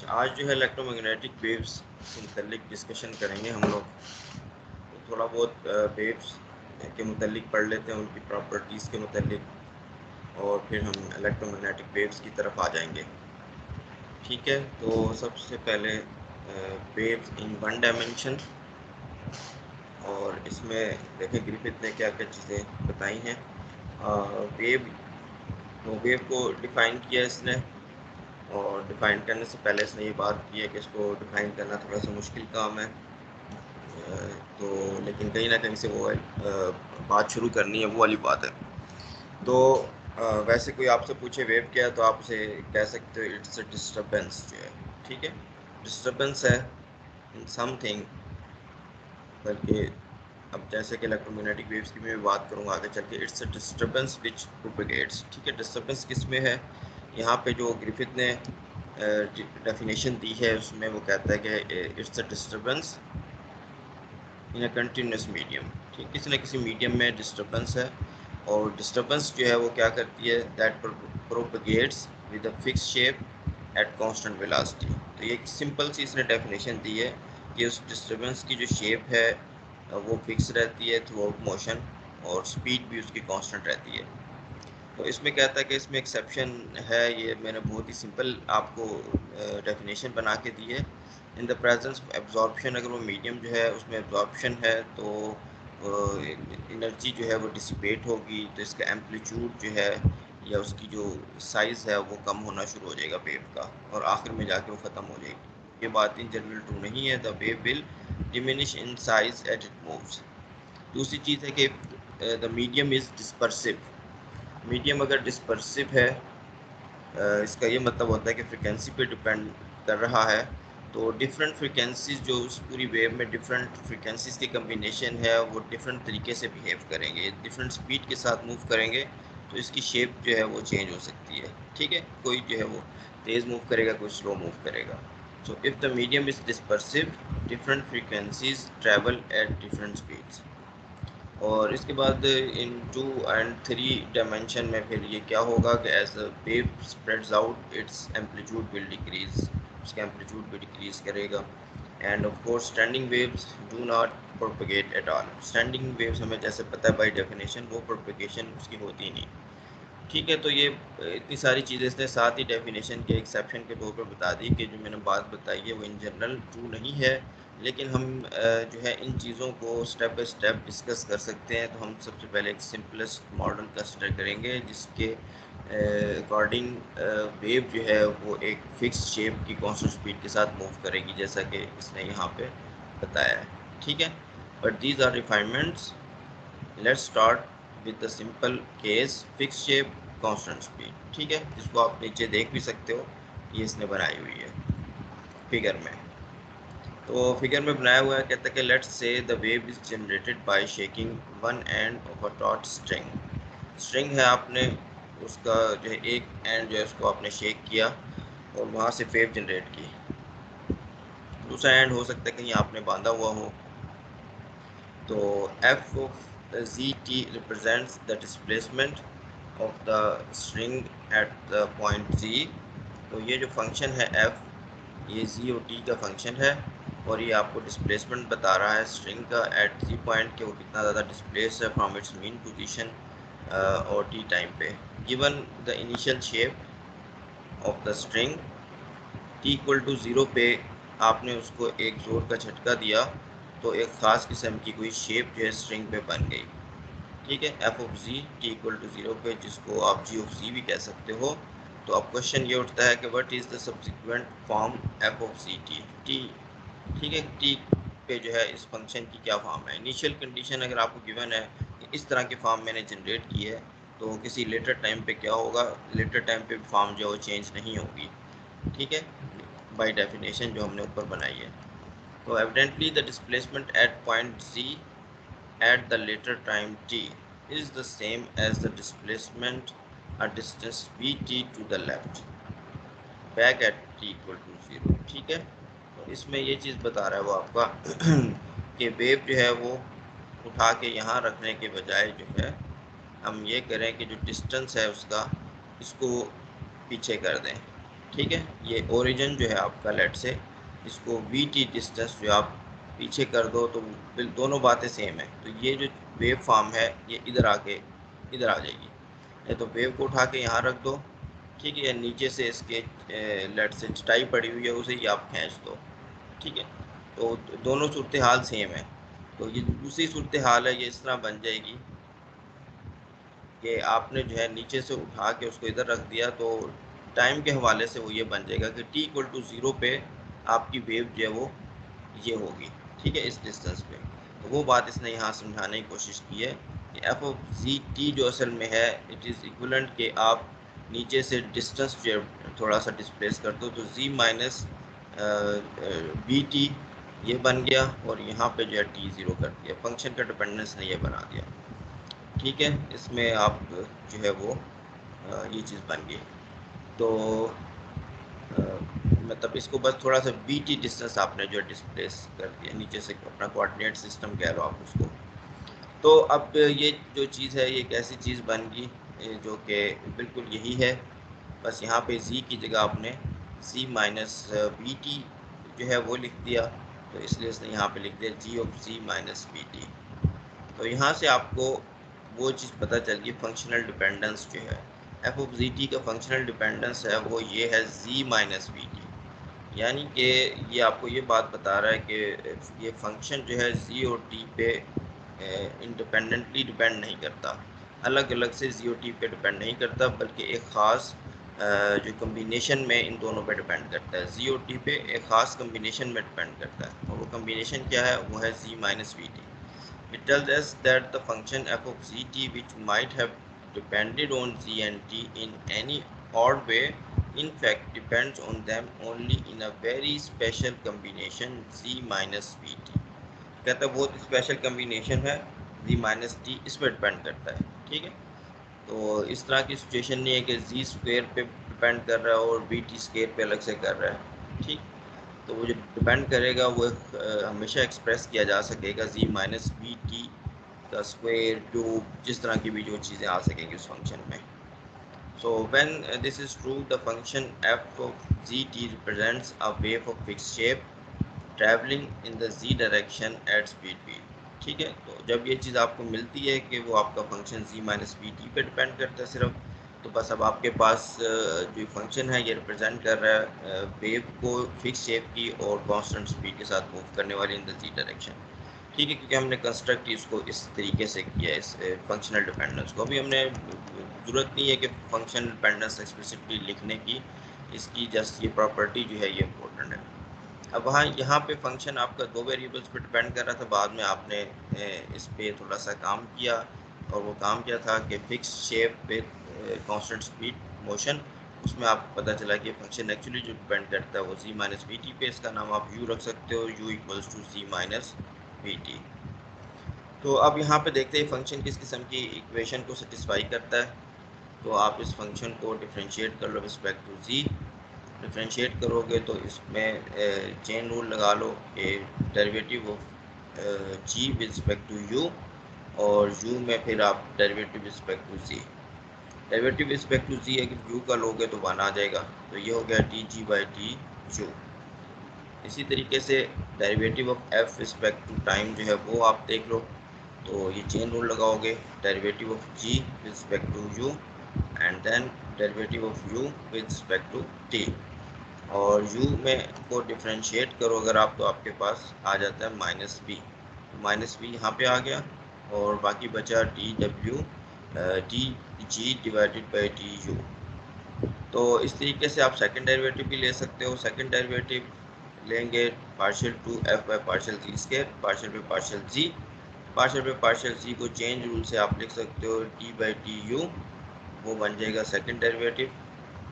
आज जो है इलेक्ट्रोमैग्नेटिक वेव्स से मुतल्लिक डिस्कशन करेंगे हम लोग। तो थोड़ा बहुत वेव्स के मुतल्लिक पढ़ लेते हैं, उनकी प्रॉपर्टीज़ के मुतल्लिक, और फिर हम इलेक्ट्रोमैग्नेटिक वेव्स की तरफ आ जाएंगे। ठीक है, तो सबसे पहले वेव्स इन वन डायमेंशन, और इसमें देखें ग्रिफिथ ने क्या क्या चीज़ें बताई हैं। वेव को डिफ़ाइन किया इसने, और डिफ़ाइन करने से पहले इसने ये बात की है कि इसको डिफ़ाइन करना थोड़ा सा मुश्किल काम है। तो लेकिन कहीं ना कहीं से वो बात शुरू करनी है, वो वाली बात है। तो वैसे कोई आपसे पूछे वेव क्या है, तो आप उसे कह सकते हो इट्स अ डिस्टर्बेंस जो है। ठीक है, डिस्टर्बेंस है इन समथिंग। बल्कि अब जैसे कि इलेक्ट्रोमैग्नेटिक वेव्स की मैं बात करूँगा आगे चल के, इट्स अ डिस्टर्बेंस विच प्रोपेगेट्स। ठीक है, डिस्टर्बेंस किस में है? यहाँ पे जो ग्रिफिथ ने डेफिनेशन दी है उसमें वो कहता है कि it's a disturbance in a continuous medium. ठीक, किसी न किसी मीडियम में डिस्टर्बेंस है, और डिस्टर्बेंस जो है वो क्या करती है, that propagates with a fix shape at constant velocity. तो ये एक सिंपल सी इसने डेफिनेशन दी है कि उस डिस्टर्बेंस की जो शेप है वो फिक्स रहती है थ्रू आउट मोशन, और स्पीड भी उसकी कांस्टेंट रहती है। तो इसमें कहता है कि इसमें एक्सेप्शन है, ये मैंने बहुत ही सिंपल आपको डेफिनेशन बना के दी है। In the presence of absorption, अगर वो मीडियम जो है उसमें एब्जॉर्प्शन है तो एनर्जी जो है वो डिसिपेट होगी, तो इसका एम्पलीट्यूड जो है या उसकी जो साइज़ है वो कम होना शुरू हो जाएगा वेव का, और आखिर में जाके वो ख़त्म हो जाएगी। ये बात इन जनरल ट्रू नहीं है। The wave will diminish in size at it moves. दूसरी चीज़ है कि the medium is dispersive. Medium अगर डिस्पर्सिव है, इसका ये मतलब होता है कि फ्रिक्वेंसी पे डिपेंड कर रहा है। तो डिफरेंट फ्रिक्वेंसीज जो उस पूरी वेव में डिफरेंट फ्रिक्वेंसीज की कम्बिनेशन है वो डिफरेंट तरीके से बिहेव करेंगे, डिफरेंट स्पीड के साथ मूव करेंगे, तो इसकी शेप जो है वो चेंज हो सकती है। ठीक है, कोई जो है वो तेज़ मूव करेगा, कोई स्लो मूव करेगा। So if the medium is dispersive, different frequencies travel at different speeds. और इसके बाद इन 2 एंड 3 डायमेंशन में फिर ये क्या होगा कि as the wave spreads out its amplitude will decrease, उसका एम्पलीट्यूड भी डिक्रीज करेगा। And of course standing waves do not propagate at all. Standing waves हमें जैसे पता है बाय डेफिनेशन वो प्रोपगेशन उसकी होती ही नहीं। ठीक है, तो ये इतनी सारी चीज़ें इसने साथ ही डेफिनेशन के एक्सेप्शन के तौर पर बता दी कि जो मैंने बात बताई है वो इन जनरल ट्रू नहीं है। लेकिन हम जो है इन चीज़ों को स्टेप बाय स्टेप डिस्कस कर सकते हैं। तो हम सबसे पहले एक सिंपलेस्ट मॉडल कंसिडर करेंगे जिसके अकॉर्डिंग वेव जो है वो एक फिक्स शेप की कांस्टेंट स्पीड के साथ मूव करेगी, जैसा कि इसने यहाँ पे बताया है। ठीक है, but these are refinements. Let's start with the simple case fix shape constant speed. ठीक है, जिसको आप नीचे देख भी सकते हो, ये इसने बनाई हुई है फिगर में। तो फिगर में बनाया हुआ है, कहता है कि let's say the wave is generated by shaking one end of a taught string. String है, आपने उसका जो है एक एंड जो है उसको आपने शेक किया और वहाँ से वेव जनरेट की। दूसरा एंड हो सकता है कहीं आपने बांधा हुआ हो। तो F of ji T represents the displacement of the string at the point Z. तो ये जो फंक्शन है एफ, ये जी और टी का फंक्शन है, और ये आपको डिस्प्लेसमेंट बता रहा है स्ट्रिंग का एट जी पॉइंट के वो कितना ज़्यादा डिस्प्लेस है फ्रॉम इट्स मीन पोजीशन और टी टाइम पे। Given the initial shape of the string t equal to zero पे आपने उसको एक ज़ोर का झटका दिया, तो एक ख़ास किस्म की कोई शेप जो है स्ट्रिंग पे बन गई। ठीक है, f of ji t equal to zero पे, जिसको आप जी ऑफ जी भी कह सकते हो। तो अब क्वेश्चन ये उठता है कि what is the subsequent form F of G T T. ठीक है, टी पे जो है इस फंक्शन की क्या फॉर्म है। इनिशियल कंडीशन अगर आपको गिवन है कि इस तरह की फॉर्म मैंने जनरेट की है, तो किसी लेटर टाइम पे क्या होगा, लेटर टाइम पे फॉर्म जो है चेंज नहीं होगी। ठीक है, बाय डेफिनेशन जो हमने ऊपर बनाई है। तो evidently the displacement at point z at the later time t is the same as the displacement at distance vt to the left back at t equal to 0। ठीक है, तो इसमें ये चीज़ बता रहा है वो आपका कि वेव जो है वो उठा के यहाँ रखने के बजाय जो है हम ये करें कि जो डिस्टेंस है उसका इसको पीछे कर दें। ठीक है। ये ओरिजिन जो है आपका, लेट से इसको वी टी डिस्टेंस जो आप पीछे कर दो तो दोनों बातें सेम है। तो ये जो वेव फॉर्म है ये इधर आके इधर आ जाएगी, या तो वेव को उठा के यहाँ रख दो, ठीक है, या नीचे से इसके लेट से चटाई पड़ी हुई है उसे ही आप खींच दो, ठीक है। तो दोनों सूरत हाल सेम है। तो ये दूसरी सूरत हाल है, ये इस तरह बन जाएगी कि आपने जो है नीचे से उठा के उसको इधर रख दिया, तो टाइम के हवाले से वो ये बन जाएगा कि t इक्वल टू 0 पे आपकी वेव जो है वो ये होगी, ठीक है, इस डिस्टेंस पे। तो वो बात इसने यहाँ समझाने की कोशिश की है कि एफ ऑफ जी टी जो असल में है इट इज़ इक्वलेंट के आप नीचे से डिस्टेंस जो थोड़ा सा डिस्प्लेस कर दो, तो जी माइनस बी टी ये बन गया, और यहाँ पे जो है टी ज़ीरो कर दिया, फंक्शन का डिपेंडेंस ने ये बना दिया, ठीक है। इसमें आप जो है वो ये चीज़ बन गई। तो मतलब इसको बस थोड़ा सा बी टी डिस्टेंस आपने जो डिस्प्लेस कर दिया नीचे से, अपना कोऑर्डिनेट सिस्टम कह लो आप उसको। तो अब ये जो चीज़ है ये एक ऐसी चीज़ बन गई जो कि बिल्कुल यही है, बस यहाँ पे z की जगह आपने z माइनस बी टी जो है वो लिख दिया, तो इसलिए इसने यहाँ पे लिख दिया g of z minus b t. तो यहाँ से आपको वो चीज़ पता चल गई, फंक्शनल डिपेंडेंस जो है एफ ऑफ जी टी का फंक्शनल डिपेंडेंस है वो ये है z माइनस बी टी। यानी कि ये आपको ये बात बता रहा है कि ये फंक्शन जो है z और t पे इंडिपेंडेंटली डिपेंड नहीं करता, अलग अलग से z और t पे डिपेंड नहीं करता, बल्कि एक ख़ास जो कम्बिनेशन में इन दोनों पे डिपेंड करता है। z और t पे एक ख़ास कम्बिनेशन में डिपेंड करता है, और वो कम्बिनेशन क्या है, वो है z minus b t. It tells us that the function f of zt, which might have depended on z and t in any odd way, in fact depends on them only in a very special combination z minus bt। कहता है बहुत special combination है, z minus T इस पर depend करता है, ठीक है। तो इस तरह की सिचुएशन नहीं है कि z स्क्वेयर पे डिपेंड कर रहा है और बी टी स्क्वेयर पे अलग से कर रहा है, ठीक। तो वो जो डिपेंड करेगा वो हमेशा एक्सप्रेस किया जा सकेगा z माइनस बी टी का स्क्वायर क्यूब, जिस तरह की भी जो चीज़ें आ सकेंगी उस फंक्शन में। So when this is true the function f of ji T represents a wave of fix shape travelling in the z direction at speed v, ठीक है। तो जब ये चीज़ आपको मिलती है कि वो आपका function z minus b t पर डिपेंड करता है सिर्फ, तो बस अब आपके पास जो फंक्शन है ये रिप्रेजेंट कर रहा है वेव को फिक्स शेप की और कांस्टेंट स्पीड के साथ मूव करने वाली इन द जी डायरेक्शन, ठीक है। क्योंकि हमने कंस्ट्रक्ट इसको इस तरीके से किया है, इस फंक्शनल डिपेंडेंस को। अभी हमने ज़रूरत नहीं है कि फंक्शनल डिपेंडेंस एक्सप्लिसिटली लिखने की, इसकी जस्ट ये प्रॉपर्टी जो है ये इम्पोर्टेंट है। अब वहाँ यहाँ पे फंक्शन आपका दो वेरिएबल्स पे डिपेंड कर रहा था, बाद में आपने इस पे थोड़ा सा काम किया, और वो काम क्या था कि fix shape with constant speed motion, उसमें आपको पता चला कि फंक्शन एक्चुअली जो डिपेंड करता है वो z माइनस बी टी पे, इसका नाम आप u रख सकते हो, u equals to z minus b t. तो अब यहाँ पे देखते हैं फंक्शन किस किस्म की इक्वेशन को सेटिस्फाई करता है। तो आप इस फंक्शन को डिफ्रेंशिएट कर लो रिस्पेक्ट टू z, डिफ्रेंशिएट करोगे तो इसमें चेन रूल लगा लो कि derivative of g with respect to u, और u में फिर आप derivative with respect to z, derivative with respect to z अगर u का लोगे तो 1 आ जाएगा, तो ये हो गया d ji by D u. इसी तरीके से derivative of f respect to time जो है वो आप देख लो, तो ये चेन रूल लगाओगे, derivative of g with respect to u and then derivative of u with respect to t, और u में को डिफ्रेंशिएट करो अगर आप, तो आपके पास आ जाता है माइनस बी, तो माइनस बी यहाँ पे आ गया, और बाकी बचा D W D G divided by D you. तो इस तरीके से आप सेकंड डेरिवेटिव भी ले सकते हो। सेकंड डेरिवेटिव लेंगे partial two f by partial z square, partial पे पार्शियल जी, पार्शियल पे पार्शियल जी को चेंज रूल से आप लिख सकते हो डी बाई डी यू, वो बन जाएगा सेकंड डेरिवेटिव,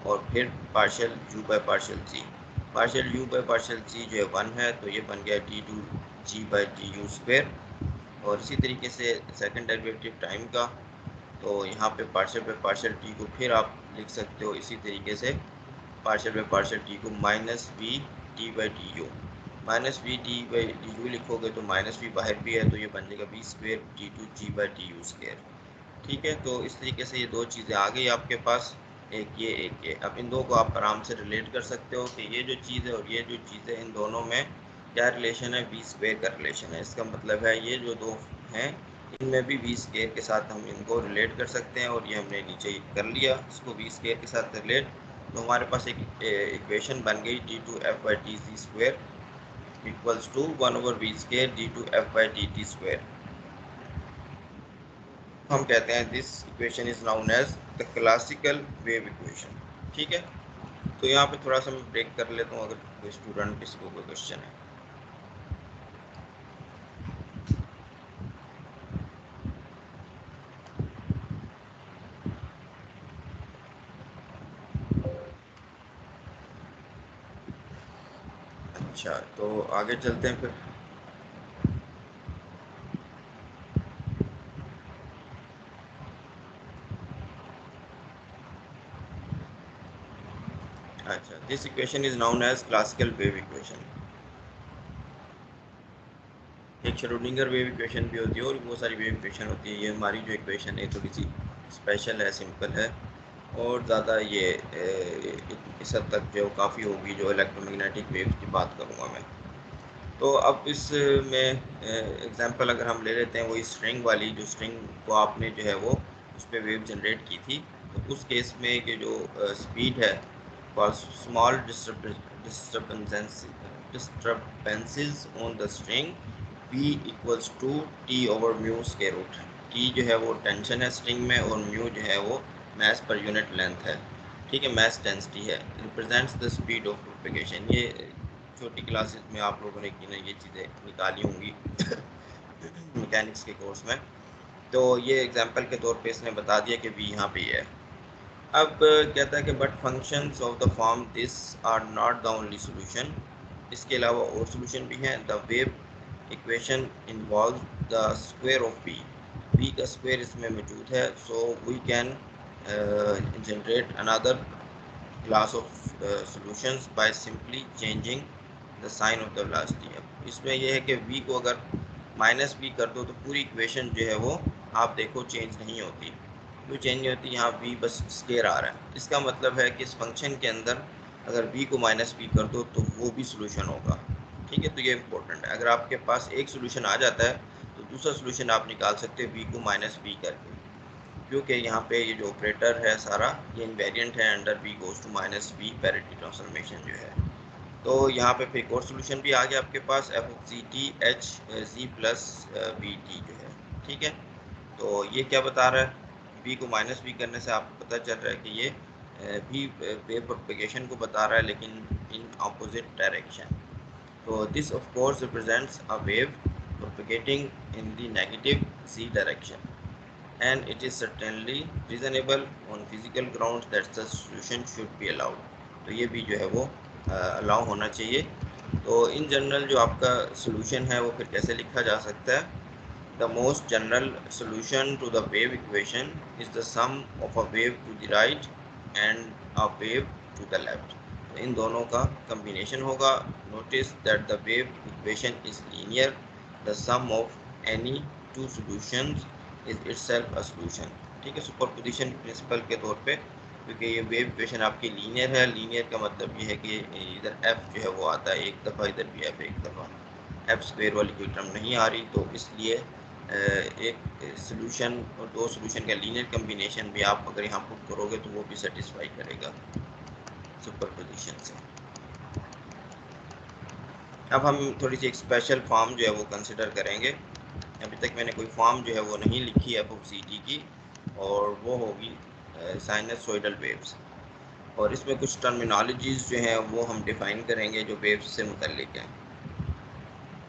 और फिर partial U by partial ji, partial U by partial Z जो है 1 है, तो ये बन गया D two ji by D U square. और इसी तरीके से सेकंड डेरिवेटिव टाइम का, तो यहाँ पे पार्शियल टी को फिर आप लिख सकते हो इसी तरीके से, पार्शियल पे पार्शियल टी को minus V T by t you, minus V T by t you लिखोगे तो माइनस वी बाहर भी है, तो ये बन जाएगा b square t two ji by t u square, ठीक है। तो इस तरीके से ये दो चीज़ें आ गई आपके पास, एक ये। अब इन दो को आप आराम से रिलेट कर सकते हो कि ये जो चीज़ है और ये जो चीज़ है, इन दोनों में क्या रिलेशन है, वी स्क्वायर का रिलेशन है। इसका मतलब है ये जो दो हैं इनमें भी वी स्क्वायर के साथ हम इनको रिलेट कर सकते हैं, और ये हमने नीचे कर लिया इसको वी स्क्वायर के साथ रिलेट। तो हमारे पास एक इक्वेशन बन गई d two f by t c square equals to 1/v² d two f by D t square. हम कहते हैं this equation is known as the classical wave equation. ठीक है, तो यहाँ पे थोड़ा सा मैं ब्रेक कर लेता हूँ अगर कोई स्टूडेंट किसी को कोई क्वेश्चन है। अच्छा, तो आगे चलते हैं फिर। अच्छा, this equation is known as classical wave equation. एक श्रोडिंगर वेव इक्वेशन भी होती है और बहुत सारी वेव इक्वेशन होती है। ये हमारी जो इक्वेशन है थोड़ी सी स्पेशल है, सिंपल है, और ज़्यादा ये इस हद तक जो काफ़ी होगी जो इलेक्ट्रोमैग्नेटिक वेव की बात करूँगा मैं। तो अब इस में एग्जांपल अगर हम ले लेते हैं, वही स्ट्रिंग वाली, जो स्ट्रिंग को आपने जो है वो उस पर वेव जनरेट की थी, तो उस केस में ये जो स्पीड है small disturbances on the string v equals to t over mu square root. T जो है वो टेंशन है स्ट्रिंग में, और म्यू जो है वो मास पर यूनिट लेंथ है। ठीक है, मास डेंसिटी है, represents the speed of propagation. ये छोटी क्लासेस में आप लोगों ने ये चीज़ें निकाली होंगी मैकेनिक्स के कोर्स में। तो ये एग्जांपल के तौर पे इसने बता दिया कि v यहाँ पे है। अब कहता है कि but functions of the form this are not the only solution. इसके अलावा और सॉल्यूशन भी हैं। The wave equation involve the square of v। v का स्क्वायर इसमें मौजूद है, so we can generate another class of solutions by simply changing the sign of the velocity. अब इसमें यह है कि v को अगर माइनस v कर दो तो पूरी इक्वेशन जो है वो आप देखो चेंज नहीं होती। क्यों चेंज नहीं होती? यहाँ v बस स्केयर आ रहा है। इसका मतलब है कि इस फंक्शन के अंदर अगर v को माइनस v कर दो तो वो भी सोल्यूशन होगा। ठीक है, तो ये इंपॉर्टेंट है। अगर आपके पास एक सोल्यूशन आ जाता है तो दूसरा सोल्यूशन आप निकाल सकते हैं v को माइनस v करके, क्योंकि यहाँ पे ये जो ऑपरेटर है सारा ये इनवेरिएंट है under v goes to minus v parity transformation जो है। तो यहाँ पे फिर एक और सोल्यूशन भी आ गया आपके पास, F of C T H Z plus B T जो है। ठीक है, तो ये क्या बता रहा है? v को माइनस v करने से आपको पता चल रहा है कि ये v वेव प्रोपेगेशन को बता रहा है, लेकिन इन ऑपोजिट डायरेक्शन। तो this of course represents a wave propagating in the negative z direction, and it is certainly reasonable on physical grounds that the solution should be allowed। तो ये भी जो है वो अलाउ होना चाहिए। तो इन जनरल जो आपका सोल्यूशन है वो फिर कैसे लिखा जा सकता है? The most general solution to the wave equation is the sum of a wave to the right and a wave to the left. इन दोनों का कम्बिनेशन होगा। Notice that the wave equation is linear. The sum of any two solutions is itself a solution. ठीक है, superposition principle के तौर पे, क्योंकि ये वेव इक्वेशन आपकी लीनियर है। लीनियर का मतलब ये है कि इधर एफ जो है वो आता है एक दफ़ा, इधर भी एफ एक दफ़ा, एफ स्क्वायर वाली कोई टर्म नहीं आ रही। तो इसलिए एक सोल्यूशन और दो सोल्यूशन का लीनियर कम्बिनेशन भी आप अगर यहाँ पुट करोगे तो वो भी सेटिस्फाई करेगा सुपरपोजिशन से। अब हम थोड़ी सी एक स्पेशल फॉर्म जो है वो कंसिडर करेंगे। अभी तक मैंने कोई फॉर्म जो है वो नहीं लिखी है एफ ऑफ सी टी की, और वो होगी साइनसोइडल वेव्स। और इसमें कुछ टर्मिनोलॉजीज़ जो हैं वो हम डिफ़ाइन करेंगे जो वेव्स से मुतल्लिक हैं।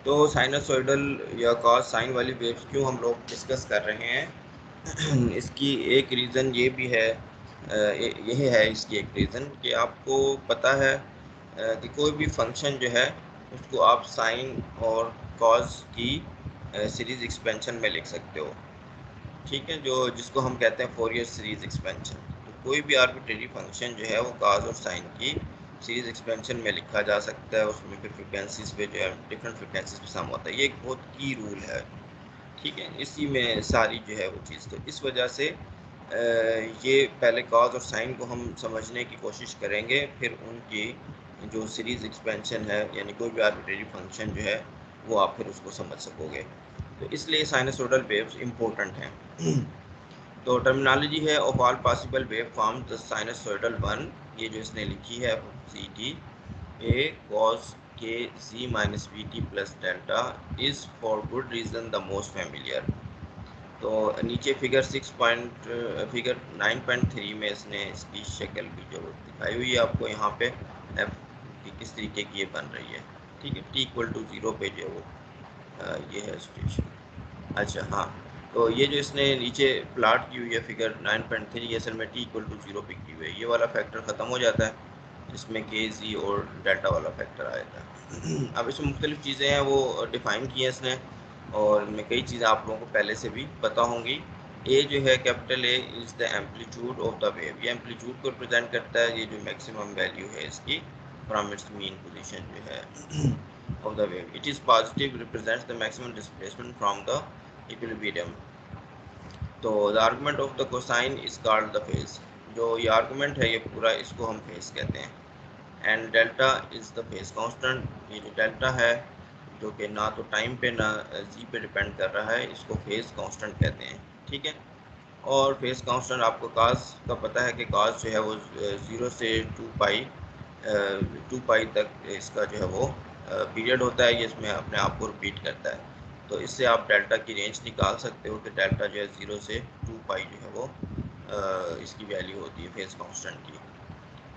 तो साइनसोइडल या कॉस साइन वाली वेव्स क्यों हम लोग डिस्कस कर रहे हैं इसकी एक रीज़न ये भी है, यही है इसकी एक रीज़न कि आपको पता है कि कोई भी फंक्शन जो है उसको आप साइन और कॉस की सीरीज़ एक्सपेंशन में लिख सकते हो। ठीक है, जो जिसको हम कहते हैं फोरियर सीरीज़ एक्सपेंशन। तो कोई भी आर्बिट्रेरी फंक्शन जो है वो कॉस और साइन की सीरीज़ एक्सपेंशन में लिखा जा सकता है। उसमें फिर फ्रिक्वेंसीज पे जो है डिफरेंट फ्रिक्वेंसीज पे सम होता है। ये एक बहुत की रूल है। ठीक है, इसी में सारी जो है वो चीज़, तो इस वजह से ये पहले कॉज और साइन को हम समझने की कोशिश करेंगे, फिर उनकी जो सीरीज़ एक्सपेंशन है यानी कोई भी आर्बिट्रेरी फंक्शन जो है वो आप फिर उसको समझ सकोगे। तो इसलिए साइनसोइडल वेव्स इम्पोर्टेंट हैं। तो टर्मिनोलॉजी है of all possible wave form the sinusoidal one, ये जो इसने लिखी है C T A cos K Z minus V T plus delta is for good reason the most familiar. तो नीचे फिगर 9.3 में इसने इसकी शक्ल भी जो दिखाई हुई है आपको यहाँ पे एफ की किस तरीके की ये बन रही है। ठीक है, टी इक्वल टू 0 पे जो वो ये है सिचुएशन। अच्छा हाँ, तो ये जो इसने नीचे प्लाट की हुई है फिगर 9.3 असल में टी इक्वल टू 0 पे की हुई है। ये वाला फैक्टर ख़त्म हो जाता है, इसमें के जी और डेल्टा वाला फैक्टर आएगा। अब इसमें मुख्तलिफ़ चीज़ें हैं वो डिफ़ाइन की हैं इसने, और इनमें कई चीज़ें आप लोगों को पहले से भी पता होंगी। ए जो है capital A is the amplitude of the wave, ये एम्पलीट्यूड को रिप्रेजेंट करता है। ये जो मैक्सिमम वैल्यू है इसकी फ्रॉम इट्स मीन पोजीशन जो है of the wave. It is positive represents the maximum displacement from the equilibrium. तो the argument of the cosine is called the phase. जो ये आर्गुमेंट है ये पूरा, इसको हम फेज कहते हैं। And delta is the phase constant, ये जो डेल्टा है जो कि ना तो टाइम पे ना जी पे डिपेंड कर रहा है, इसको फेज कांस्टेंट कहते हैं। ठीक है, और फेज कांस्टेंट आपको काज का पता है कि काज जो है वो 0 से 2 पाई तक इसका जो है वो पीरियड होता है। ये इसमें अपने आप को रिपीट करता है। तो इससे आप डेल्टा की रेंज निकाल सकते हो कि डेल्टा जो है 0 से 2 पाई जो है वो इसकी वैल्यू होती है फेज कांस्टेंट की।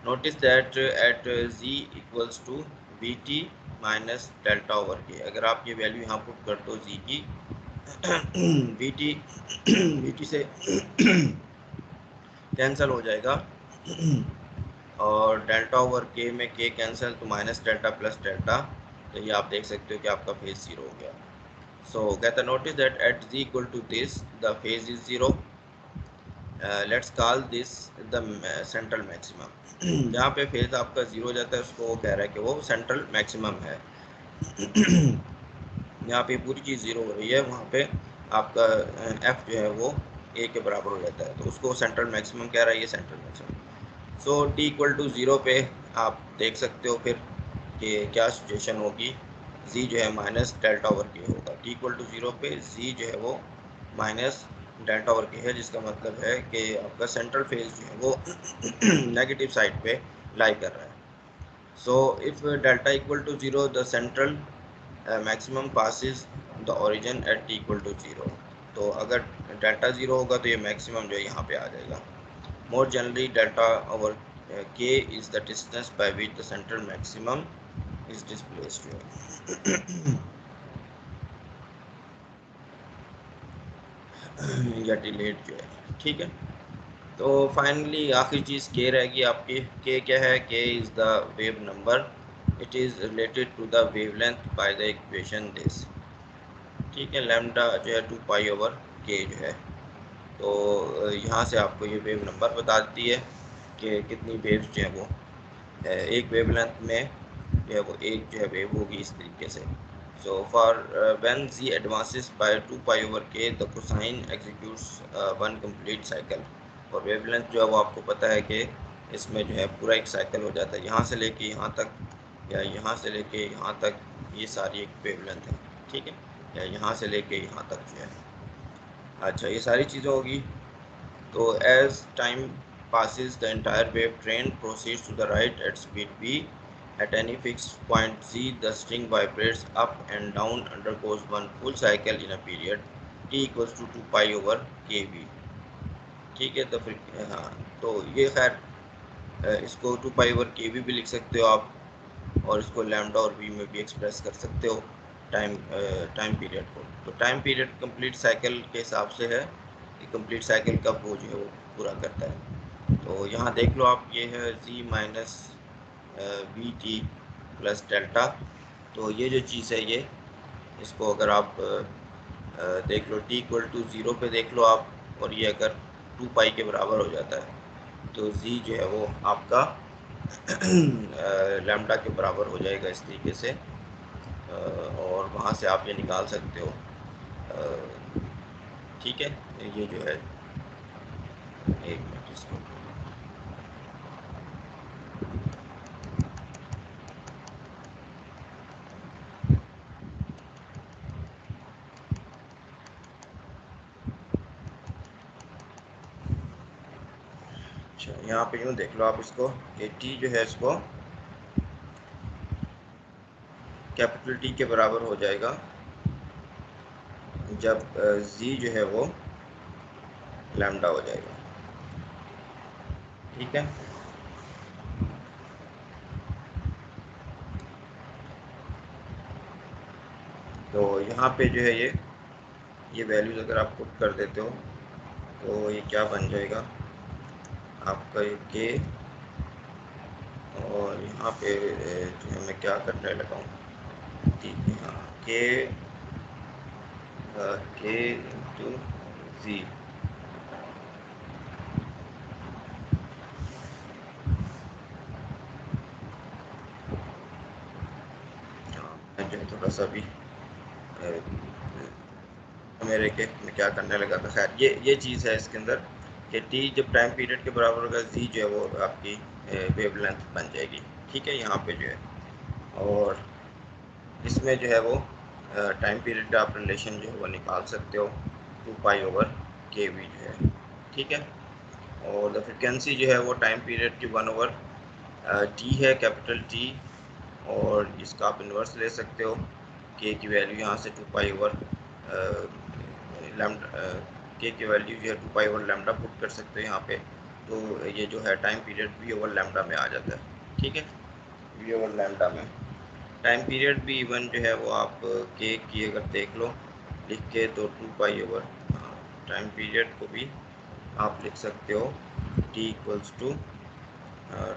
Notice that at z equals to v t minus delta over k. अगर आप ये वैल्यू यहाँ पुट कर दो z की, वी टी से कैंसिल हो जाएगा और डेल्टा ओवर के में के कैंसिल, तो माइनस डेल्टा प्लस डेल्टा, तो ये आप देख सकते हो कि आपका फेज 0 हो गया। सो कहता notice that at z equal to this the phase is 0। Let's call this the central maximum. जहाँ पे फेज आपका 0 हो जाता है उसको वो कह रहा है कि वो सेंट्रल मैक्सिमम है। यहाँ पे पूरी चीज़ 0 हो रही है, वहाँ पे आपका f जो है वो a के बराबर हो जाता है, तो उसको सेंट्रल मैक्सिमम कह रहा है, ये central maximum. So t equal to 0 पे आप देख सकते हो फिर कि क्या सिचुएशन होगी। z जो है माइनस डेल्टा ओवर के होगा। t इक्वल टू 0 पे z जो है वो माइनस डेल्टा ओवर के है, जिसका मतलब है कि आपका सेंट्रल फेज जो है वो नेगेटिव साइड पे लाई कर रहा है। So if delta equal to 0 the central maximum passes the origin at t equal to 0। तो अगर डेल्टा 0 होगा तो ये मैक्सिमम जो है यहाँ पे आ जाएगा। मोर जनरली डेल्टा ओवर के is the distance by which the central maximum is displaced या डिलेड जो है। ठीक है, तो फाइनली आखिरी चीज़ के रहेगी आपकी। के क्या है? K is the wave number, it is related to the wavelength by the equation this. ठीक है, लैम्डा जो है 2 पाई ओवर के जो है, तो यहाँ से आपको ये वेव नंबर बता देती है कि कितनी वेव्स जो है वो एक वेवलेंथ में जो है वो एक जो है वेव होगी इस तरीके से। So for when Z advances by 2 pi over K the cosine executes one complete cycle. और वेवलेंथ जो है वो आपको पता है कि इसमें जो है पूरा एक साइकिल हो जाता है, यहाँ से लेके यहाँ तक या यहाँ से लेके यहाँ तक, ये सारी एक वेवलेंथ है। ठीक है, या यहाँ से लेके यहाँ तक जो है। अच्छा, ये सारी चीज़ें होगी। तो as time passes the entire wave train proceeds to the right at speed v. At any fixed point z, the string vibrates up and down, undergoes one full cycle in a period t equals to 2 pi over kv। ठीक है, तो फिर हाँ, तो ये खैर इसको 2 pi over के भी लिख सकते हो आप, और इसको लैम्डा और वी में भी एक्सप्रेस कर सकते हो टाइम पीरियड को। तो टाइम पीरियड कंप्लीट साइकिल के हिसाब से है कि कंप्लीट साइकिल कब वो जो है वो पूरा करता है। तो यहाँ देख लो आप, ये है Z minus V T plus delta. तो ये जो चीज़ है ये, इसको अगर आप देख लो टी इक्वल टू 0 पे देख लो आप, और ये अगर 2 पाई के बराबर हो जाता है तो जी जो है वो आपका लैम्डा के बराबर हो जाएगा इस तरीके से, और वहाँ से आप ये निकाल सकते हो। ठीक है, ये जो है एक मिनट इसको, अच्छा यहाँ पे यूँ देख लो आप इसको कि टी जो है इसको कैपिटल टी के बराबर हो जाएगा जब जी जो है वो लैम्डा हो जाएगा। ठीक है, तो यहाँ पे जो है ये वैल्यूज़ अगर आप पुट कर देते हो तो ये क्या बन जाएगा आपका, ये के, और यहाँ पे जो है मैं क्या करने लगा हूँ, ठीक है, हाँ के इंटू जी। हाँ मैं जो है थोड़ा सा भी मेरे के मैं क्या करने लगा था, खैर ये चीज़ है इसके अंदर कि टी जब टाइम पीरियड के बराबर होगा जी जो है वो आपकी वेवलेंथ बन जाएगी। ठीक है, यहाँ पे जो है, और इसमें जो है वो टाइम पीरियड का आप रिलेशन जो है वो निकाल सकते हो 2 पाई ओवर के वी जो है। ठीक है, और द फ्रिक्वेंसी जो है वो टाइम पीरियड की 1 ओवर टी है, कैपिटल टी, और इसका आप इन्वर्स ले सकते हो, के की वैल्यू यहाँ से 2 पाई ओवर लैम्डा, के की वैल्यू जो है 2 पाई ओवर लैम्डा पुट कर सकते हो यहाँ पे, तो ये जो है time period v over lambda में आ जाता है। ठीक है, वी ओवर लैम्डा में टाइम पीरियड भी इवन जो है वो आप के की अगर देख लो लिख के तो 2 पाई ओवर, टाइम पीरियड को भी आप लिख सकते हो टी इक्वल्स टू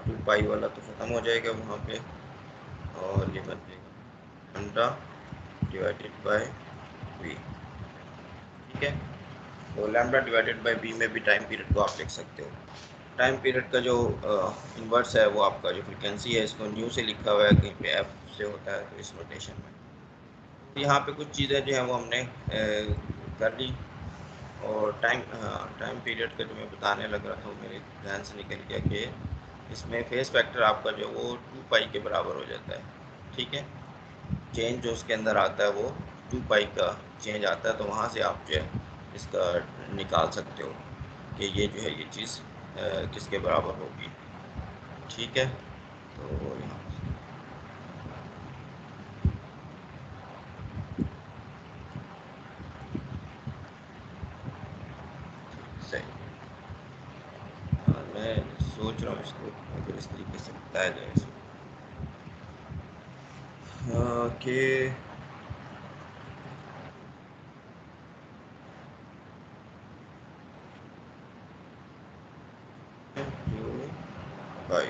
2 पाई वाला तो ख़त्म हो जाएगा वहाँ पे, और ये बन जाएगा लैम्डा डिवाइडेड बाय वी। ठीक है, तो लैम्डा डिवाइडेड बाय वी में भी टाइम पीरियड को आप लिख सकते हो। टाइम पीरियड का जो इन्वर्स है वो आपका जो फ्रिक्वेंसी है, इसको न्यू से लिखा हुआ है, कहीं पे एफ से होता है तो इस नोटेशन में। तो यहाँ पे कुछ चीज़ें जो हैं वो हमने कर ली, और टाइम पीरियड का जो मैं बताने लग रहा था वो मेरे ध्यान से निकल गया कि इसमें फेस फैक्टर आपका जो वो 2 पाई के बराबर हो जाता है। ठीक है, चेंज जो उसके अंदर आता है वो 2 पाई का चेंज आता है, तो वहाँ से आप जो है इसका निकाल सकते हो कि ये जो है ये चीज़ किसके बराबर होगी। ठीक है, तो यहाँ सही, मैं सोच रहा हूँ इसको अगर इस तरीके से बताया जाए इसको कि जो भाई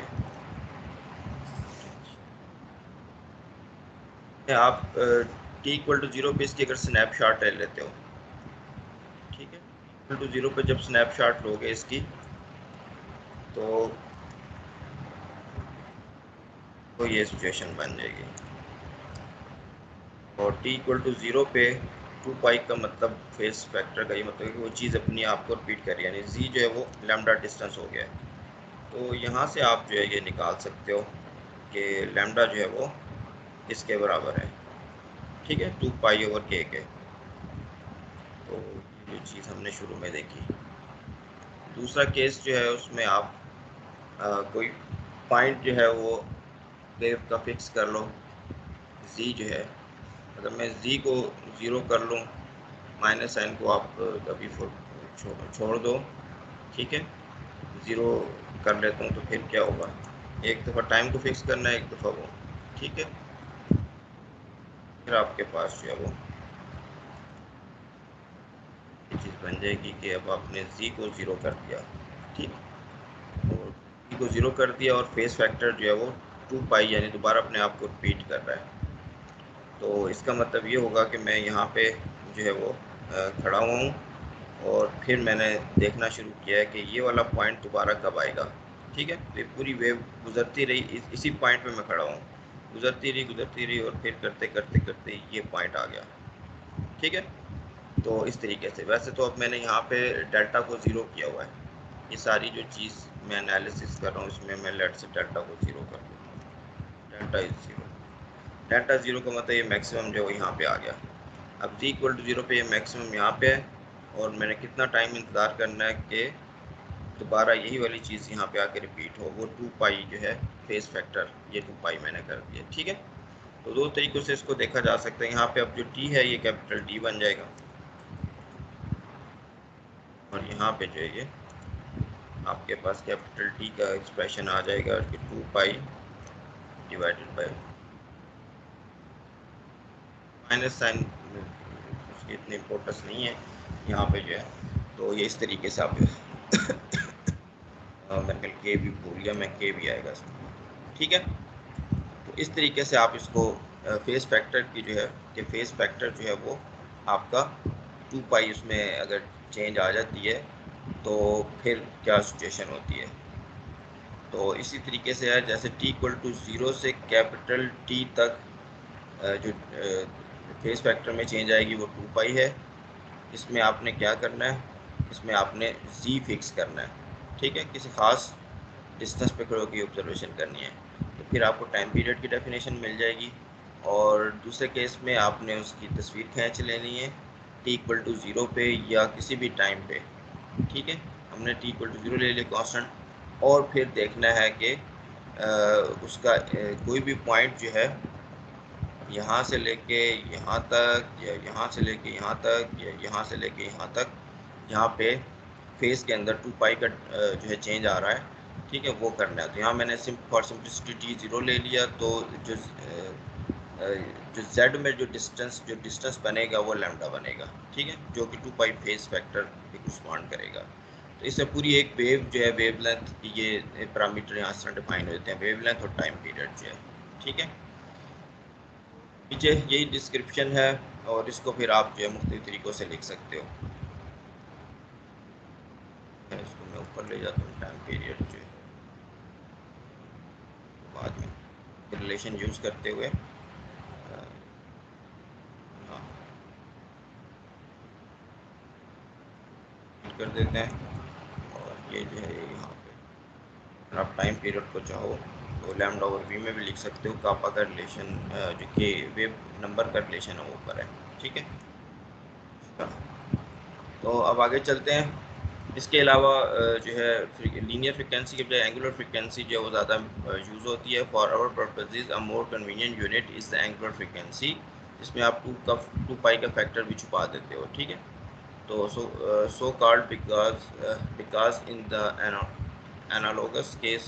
आप टी इक्वल टू जीरो पे इसकी अगर स्नैपशॉट ले लेते हो, ठीक है, इक्वल टू जीरो पे जब स्नैपशॉट लोगे इसकी तो ये सिचुएशन बन जाएगी, और टी इक्वल टू ज़ीरो पे 2 पाई का मतलब फेस फैक्टर का ये मतलब कि वो चीज़ अपनी आप को रिपीट कर रही है, यानी जी जो है वो लैम्डा डिस्टेंस हो गया है। तो यहाँ से आप जो है ये निकाल सकते हो कि लैम्डा जो है वो इसके बराबर है। ठीक है, 2 पाई ओवर के। तो ये चीज़ हमने शुरू में देखी। दूसरा केस जो है उसमें आप कोई पॉइंट जो है वो वेव का फिक्स कर लो, जी जो है, अगर मैं जी को ज़ीरो कर लूँ, माइनस साइन को आप कभी छोड़ दो। ठीक है, ज़ीरो कर लेता हूँ तो फिर क्या होगा, एक दफ़ा टाइम को फिक्स करना है, एक दफ़ा वो। ठीक है, फिर आपके पास जो है वो ये चीज़ बन जाएगी कि अब आपने जी को ज़ीरो कर दिया। ठीक, और जी को ज़ीरो कर दिया, और फेस फैक्टर जो है वो 2 पाई यानी दोबारा अपने आप को रिपीट कर रहा है। तो इसका मतलब ये होगा कि मैं यहाँ पे जो है वो खड़ा हुआ हूँ, और फिर मैंने देखना शुरू किया है कि ये वाला पॉइंट दोबारा कब आएगा। ठीक है, तो ये पूरी वेव गुजरती रही, इसी पॉइंट पे मैं खड़ा हूँ, गुजरती रही, और फिर करते करते करते ये पॉइंट आ गया। ठीक है, तो इस तरीके से, वैसे तो अब मैंने यहाँ पे डेल्टा को ज़ीरो किया हुआ है, ये सारी जो चीज़ मैं एनालिसिस कर रहा हूँ इसमें मैं लेट से डेल्टा को 0 कर दूँ। डेल्टा इज 0, डेल्टा 0 का मतलब ये मैक्सिमम जो यहाँ पे आ गया। अब z इक्वल टू 0 पे ये मैक्सिमम यहाँ पे है और मैंने कितना टाइम इंतज़ार करना है कि दोबारा यही वाली चीज़ यहाँ पे आके रिपीट हो, वो 2 पाई जो है फेस फैक्टर, ये 2 पाई मैंने कर दिया। ठीक है, तो दो तरीक़ों से इसको देखा जा सकता है। यहाँ पे अब जो t है ये कैपिटल T बन जाएगा और यहाँ पे जो है ये आपके पास कैपिटल T का एक्सप्रेशन आ जाएगा कि 2 pi divided by minus sine, उसकी इतनी इम्पोर्टेंस नहीं है यहाँ पे जो है। तो ये इस तरीके से आप मैंने के भी भूल गया, मैं के भी आएगा इसमें। ठीक है, तो इस तरीके से आप इसको फेस फैक्टर की जो है कि फेस फैक्टर जो है वो आपका 2 पाई उसमें अगर चेंज आ जाती है तो फिर क्या सिचुएशन होती है। तो इसी तरीके से है जैसे t इक्वल टू 0 से कैपिटल T तक जो फेस फैक्टर में चेंज आएगी वो 2 पाई है। इसमें आपने क्या करना है, इसमें आपने z फिक्स करना है। ठीक है, किसी ख़ास डिस्टेंस पे खड़े होकर ऑब्जर्वेशन करनी है तो फिर आपको टाइम पीरियड की डेफिनेशन मिल जाएगी। और दूसरे केस में आपने उसकी तस्वीर खींच लेनी है t इक्वल टू 0 पे या किसी भी टाइम पे। ठीक है, हमने t इक्वल टू 0 ले लिया कांस्टेंट, और फिर देखना है कि उसका कोई भी पॉइंट जो है यहाँ से लेके यहाँ तक या यहाँ से लेके यहाँ तक या यहाँ से लेके यहाँ तक, यहाँ पे फेस के अंदर 2 पाई का जो है चेंज आ रहा है। ठीक है, वो करना है। तो यहाँ मैंने फॉर सिंपलिसिटी t0 ले लिया, तो जो z में जो डिस्टेंस बनेगा वो लैम्डा बनेगा। ठीक है, जो कि 2 पाई फेस फैक्टर के रिस्पॉन्ड करेगा। तो इससे पूरी एक वेव जो है वेव लेंथ की ये पैरामीटर यहाँ से डिफाइन होते हैं, वेव लेंथ और टाइम पीरियड जो है। ठीक है, नीचे यही डिस्क्रिप्शन है और इसको फिर आप जो है मुख्तलिफ तरीक़ों से लिख सकते हो। इसको मैं ऊपर ले जाता हूँ, टाइम पीरियड जो है बाद में रिलेशन यूज़ करते हुए हाँ कर देते हैं। और ये जो है यहाँ पे अगर आप टाइम पीरियड को चाहो तो लैम्डा ओवर वी में भी लिख सकते हो। कापा का रिलेशन जो कि वेव नंबर का रिलेशन है वो ऊपर है। ठीक है, तो अब आगे चलते हैं। इसके अलावा जो है लीनियर फ्रिक्वेंसी के बजाय एंगुलर फ्रिक्वेंसी जो है वो ज़्यादा यूज़ होती है। For our purposes a more convenient unit is the angular frequency. इसमें आप 2 पाई का फैक्टर भी छुपा देते हो। ठीक है, तो so called because in the analogous case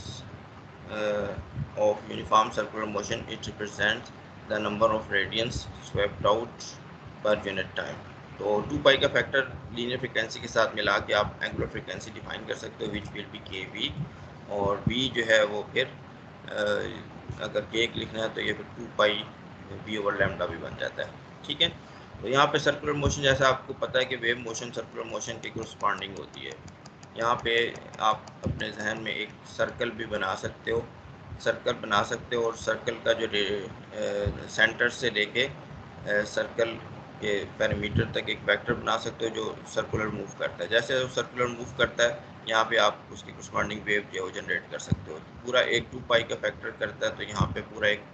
of uniform circular motion, it represents the number of radians swept out per unit time. तो 2 पाई का फैक्टर लीनियर फ्रिक्वेंसी के साथ मिला के आप एंगुलर फ्रिक्वेंसी डिफाइन कर सकते हो, विच विल बी के वी। और v जो है वो फिर अगर के लिखना है तो ये फिर 2 पाई वी ओवर लैम्डा भी बन जाता है। ठीक है, तो यहाँ पे सर्कुलर मोशन जैसा आपको पता है कि वेव मोशन सर्कुलर मोशन के कोरस्पॉन्डिंग होती है। यहाँ पे आप अपने जहन में एक सर्कल भी बना सकते हो, और सर्कल का जो सेंटर से लेके सर्कल के पैरामीटर तक एक वेक्टर बना सकते हो जो सर्कुलर मूव करता है। जैसे वो सर्कुलर मूव करता है यहाँ पे आप उसकी करस्पॉन्डिंग वेव जो है जनरेट कर सकते हो। पूरा एक 2 पाई का फैक्टर करता है तो यहाँ पे पूरा एक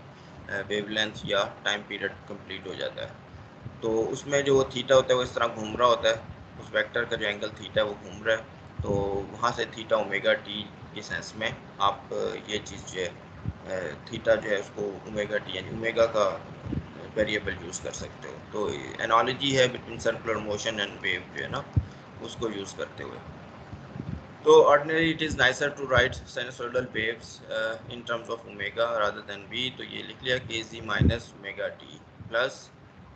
वेवलेंथ या टाइम पीरियड कंप्लीट हो जाता है। तो उसमें जो थीटा होता है वो इस तरह घूम रहा होता है, उस वेक्टर का जो एंगल थीटा है वो घूम रहा है। तो वहाँ से थीटा ओमेगा टी के सेंस में आप ये चीज़ जो है थीटा जो है उसको ओमेगा टी यानी ओमेगा का वेरिएबल यूज़ कर सकते हो। तो एनालॉजी है between circular motion and wave जो है ना, उसको यूज़ करते हुए। तो ordinary it is nicer to write sinusoidal waves in terms of omega rather than V. तो ये लिख लिया K Z minus omega T plus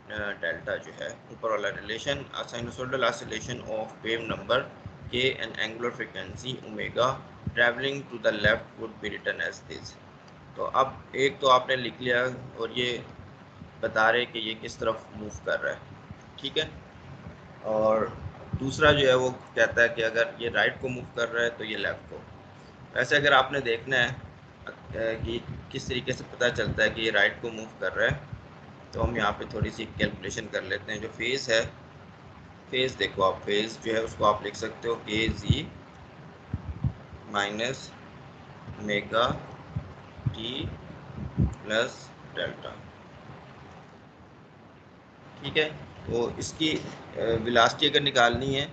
delta जो है ऊपर वाला relation. Sinusoidal oscillation of wave number K and angular frequency omega travelling to the left would be written as this. तो अब एक तो आपने लिख लिया और ये बता रहे कि ये किस तरफ मूव कर रहा है। ठीक है, और दूसरा जो है वो कहता है कि अगर ये राइट को मूव कर रहा है तो ये लेफ़्ट को। वैसे अगर आपने देखना है कि किस तरीके से पता चलता है कि ये राइट को मूव कर रहा है, तो हम यहाँ पे थोड़ी सी कैलकुलेशन कर लेते हैं। जो फेज़ है, फेज़ देखो आप, फेज़ जो है उसको आप लिख सकते हो K Z minus omega T plus delta. ठीक है, तो इसकी वेलोसिटी अगर निकालनी है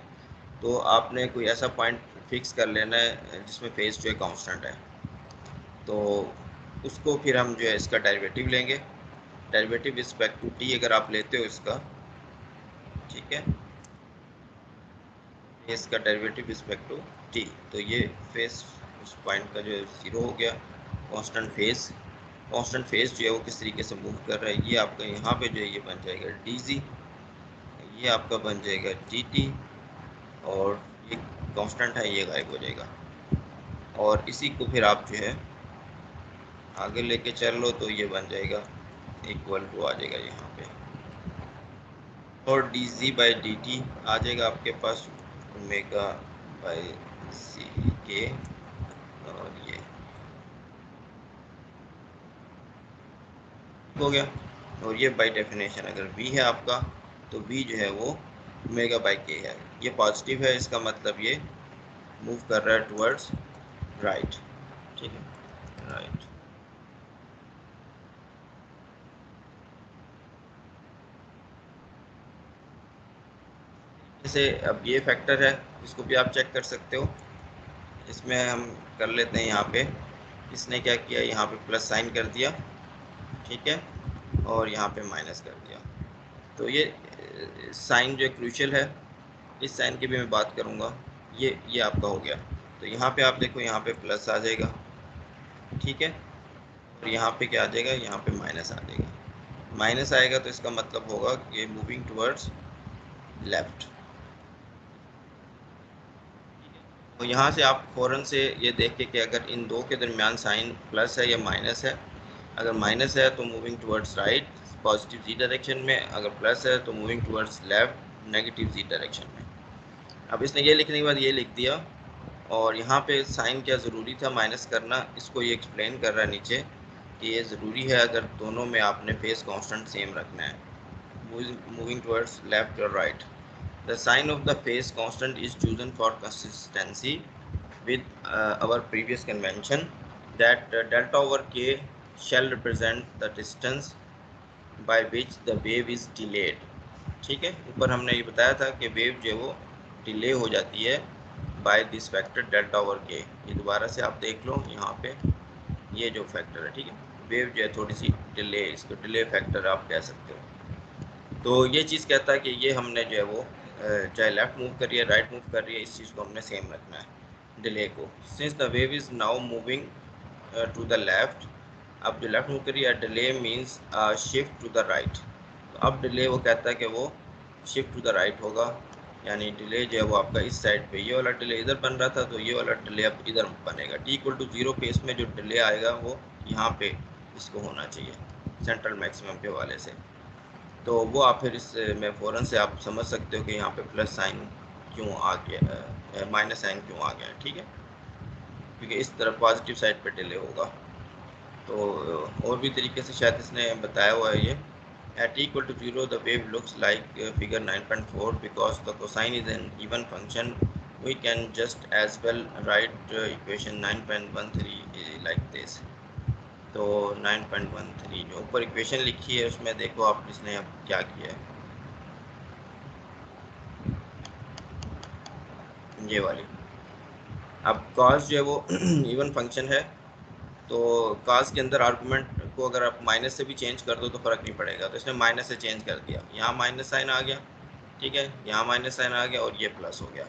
तो आपने कोई ऐसा पॉइंट फिक्स कर लेना है जिसमें फेज जो है कांस्टेंट है, तो उसको फिर हम जो है इसका डेरिवेटिव लेंगे। डेरिवेटिव रिस्पेक्ट टू टी अगर आप लेते हो इसका, ठीक है, इसका डेरिवेटिव रिस्पेक्ट टू टी, तो ये फेस उस पॉइंट का जो है ज़ीरो हो गया। कांस्टेंट फेस, कांस्टेंट फेस जो है वो किस तरीके से मूव कर रहा है, ये आपका यहाँ पे जो है ये बन जाएगा डी जी, ये आपका बन जाएगा डी टी, और ये कांस्टेंट है ये गायब हो जाएगा। और इसी को फिर आप जो है आगे लेके चल लो तो ये बन जाएगा इक्वल टू आ जाएगा यहाँ पे, और D ji by D T आ जाएगा आपके पास ओमेगा बाई सी के, और ये हो गया। और ये बाई डेफिनेशन अगर v है आपका तो v जो है वो ओमेगा बाई के है, ये पॉजिटिव है, इसका मतलब ये मूव कर रहा है टुवर्ड्स राइट। ठीक है, राइट। जैसे अब ये फैक्टर है, इसको भी आप चेक कर सकते हो। इसमें हम कर लेते हैं, यहाँ पे इसने क्या किया, यहाँ पे प्लस साइन कर दिया, ठीक है, और यहाँ पे माइनस कर दिया। तो ये साइन जो क्रूशियल है, इस साइन की भी मैं बात करूँगा। ये आपका हो गया, तो यहाँ पे आप देखो, यहाँ पे प्लस आ जाएगा, ठीक है, और यहाँ पे क्या आ जाएगा, यहाँ पे माइनस आ जाएगा। माइनस आएगा तो इसका मतलब होगा कि मूविंग टुवर्ड्स लेफ्ट। तो यहाँ से आप फ़ौरन से ये देख के कि अगर इन दो के दरमियान साइन प्लस है या माइनस है, अगर माइनस है तो मूविंग टुवर्ड्स राइट पॉजिटिव जी डायरेक्शन में, अगर प्लस है तो मूविंग टुवर्ड्स लेफ्ट नेगेटिव जी डायरेक्शन में। अब इसने ये लिखने के बाद ये लिख दिया, और यहाँ पे साइन क्या ज़रूरी था माइनस करना, इसको ये एक्सप्लेन कर रहा है नीचे कि ये ज़रूरी है अगर दोनों में आपने फेस कांस्टेंट सेम रखना है, मूविंग टुवर्ड्स लेफ्ट और right. The sign of the phase constant is chosen for consistency with our previous convention that delta over k shall represent the distance by which the wave is delayed। ठीक है, ऊपर हमने ये बताया था कि wave जो है वो डिले हो जाती है by this factor delta over K. ये दोबारा से आप देख लो, यहाँ पे ये जो फैक्टर है, ठीक है, वेव जो है थोड़ी सी डिले, इसको डिले फैक्टर आप कह सकते हो। तो ये चीज़ कहता है कि ये हमने जो है वो चाहे लेफ्ट मूव कर रही है राइट मूव कर रही है, इस चीज़ को हमने सेम रखना है डिले को। Since the wave is now moving to the left, अब जो लेफ्ट मूव कर रही है, delay means shift to the right. तो अब डिले वो कहता है कि वो शिफ्ट टू द राइट होगा, यानी डिले जो है वो आपका इस साइड पे, ये वाला डिले इधर बन रहा था तो ये वाला डिले अब इधर बनेगा। टी इक्वल टू जीरो पे इसमें जो डिले आएगा वो यहाँ पे इसको होना चाहिए सेंट्रल मैक्सिमम के हवाले से। तो वो आप फिर इस में फ़ौरन से आप समझ सकते हो कि यहाँ पे प्लस साइन क्यों आ गया, माइनस साइन क्यों आ गया, ठीक है, क्योंकि इस तरफ पॉजिटिव साइड पे डिले होगा। तो और भी तरीके से शायद इसने बताया हुआ है ये। At equal to 0 the wave looks like figure 9.4 because the cosine is an even function. We can just as well write equation 9.13 like this। तो 9.13 जो ऊपर इक्वेशन लिखी है उसमें देखो आप इसने अब क्या किया है, ये वाली। अब cos जो है वो इवन फंक्शन है, तो cos के अंदर आर्गूमेंट को अगर आप माइनस से भी चेंज कर दो तो फ़र्क नहीं पड़ेगा, तो इसने माइनस से चेंज कर दिया, यहाँ माइनस साइन आ गया, ठीक है, यहाँ माइनस साइन आ गया और ये प्लस हो गया।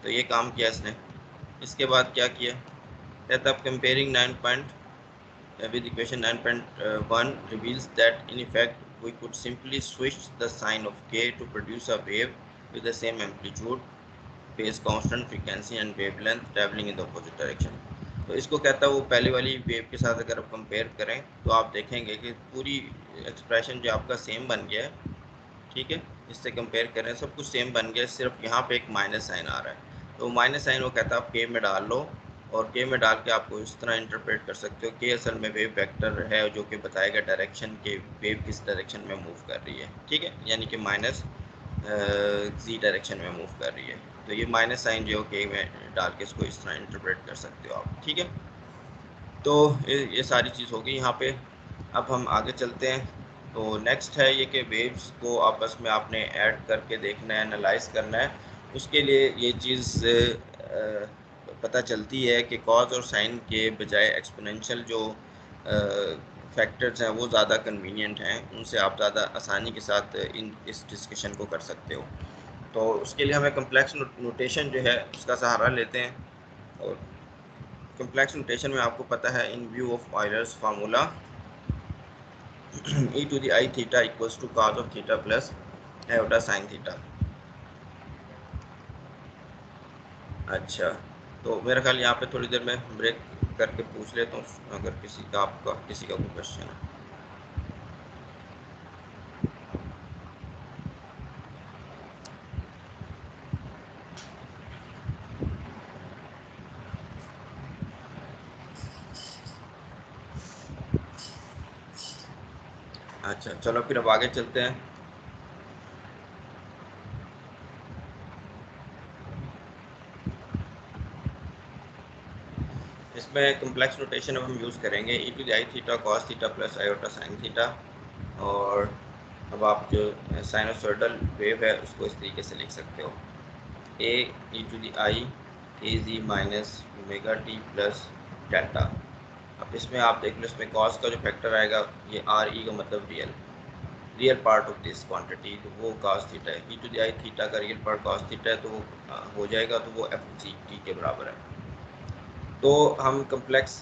तो ये काम किया इसने। इसके बाद क्या किया, कहता है comparing 9 point with equation 9.1 reveals that in effect we could simply switch the sign of k to produce a wave with the same amplitude, phase constant, frequency and wavelength traveling in the opposite direction। तो इसको कहता है वो पहले वाली wave के साथ अगर आप कंपेयर करें तो आप देखेंगे कि पूरी एक्सप्रेशन जो आपका सेम बन गया है, ठीक है, इससे कंपेयर करें सब कुछ सेम बन गया, सिर्फ यहाँ पे एक माइनस साइन आ रहा है। तो माइनस साइन वो कहता है आप के में डाल लो, और के में डाल के आपको इस तरह इंटरप्रेट कर सकते हो कि असल में वेव वेक्टर है जो कि बताएगा डायरेक्शन के वेव किस डायरेक्शन में मूव कर रही है, ठीक है, यानी कि माइनस जी डायरेक्शन में मूव कर रही है। तो ये माइनस साइन जो के में डाल के इसको इस तरह इंटरप्रेट कर सकते हो आप, ठीक है। तो ये सारी चीज़ होगी यहाँ पे। अब हम आगे चलते हैं। तो नेक्स्ट है ये कि वेव्स को आपस में आपने ऐड करके देखना है, एनालाइज करना है। उसके लिए ये चीज़ पता चलती है कि कॉज और साइन के बजाय एक्सपोनेंशियल जो फैक्टर्स हैं वो ज़्यादा कन्वीनियंट हैं, उनसे आप ज़्यादा आसानी के साथ इस डिस्कशन को कर सकते हो। तो उसके लिए हमें कम्प्लेक्स नोटेशन जो है उसका सहारा लेते हैं। और कम्प्लेक्स नोटेशन में आपको पता है, in view of Euler's formula e to the I theta equals to cos of theta plus iota sin theta। अच्छा, तो मेरा ख्याल यहाँ पे थोड़ी देर में ब्रेक करके पूछ लेता हूँ अगर किसी का कोई क्वेश्चन है। अच्छा चलो फिर अब आगे चलते हैं। इसमें कम्प्लेक्स नोटेशन अब हम यूज़ करेंगे e to the I theta cos theta plus iota sin theta. और अब आप जो साइनोसॉइडल वेव है उसको इस तरीके से लिख सकते हो, a e to the I az minus omega T plus delta. अब इसमें आप देख लो, इसमें कॉस का जो फैक्टर आएगा ये आर ई का मतलब real part of this quantity, तो वो कॉस थीटा है। ई टू द आई थीटा का रियल पार्ट कॉस थीटा है, तो वो हो जाएगा, तो वो एफ सी टी के बराबर है। तो हम कम्प्लेक्स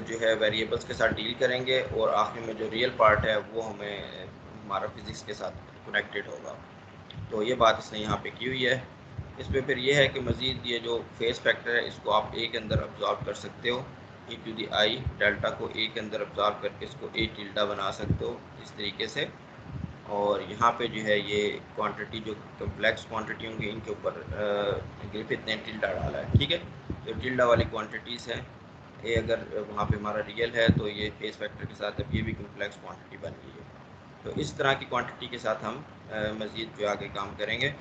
जो है वेरिएबल्स के साथ डील करेंगे और आखिर में जो रियल पार्ट है वो हमें हमारा फिज़िक्स के साथ कनेक्टेड होगा। तो ये बात इसने यहाँ पे की हुई है। इसमें फिर ये है कि मज़ीद ये जो फेस फैक्टर है इसको आप ए के अंदर अब्जॉर्ब कर सकते हो। ई टू दी आई डेल्टा को ए के अंदर अब्जॉर्ब करके इसको ए टिल्डा बना सकते हो इस तरीके से। और यहाँ पे जो है ये क्वांटिटी जो कम्प्लेक्स क्वांटिटी होंगी इनके ऊपर ग्रिफिथ ने टिल्डा डाला है, ठीक है। तो टिल्डा वाली क्वांटिटीज़ हैं, ये अगर वहाँ पे हमारा रियल है तो ये फेस फैक्टर के साथ अब ये भी कम्प्लेक्स क्वांटिटी बन गई है। तो इस तरह की क्वांटिटी के साथ हम मज़ीद जो आगे काम करेंगे।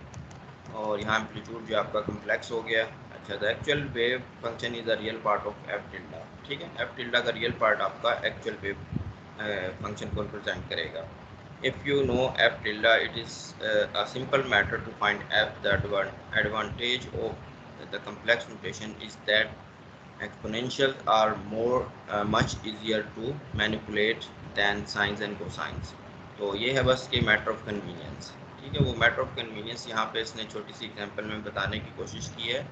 और यहाँ एम्पलीट्यूड जो आपका कम्प्लेक्स हो गया। अच्छा, the actual wave function is the real part of F tilde, ठीक है। एफ टिल्डा का रियल पार्ट आपका एक्चुअल वेव फंक्शन को रिप्रेजेंट करेगा। If you know F tilde it is a simple matter to find F. The advantage of the complex notation is that exponentials are much easier to manipulate than sines and cosines। तो ये है बस कि matter of convenience, ठीक है। वो matter of convenience यहाँ पे इसने छोटी सी एग्जांपल में बताने की कोशिश की है।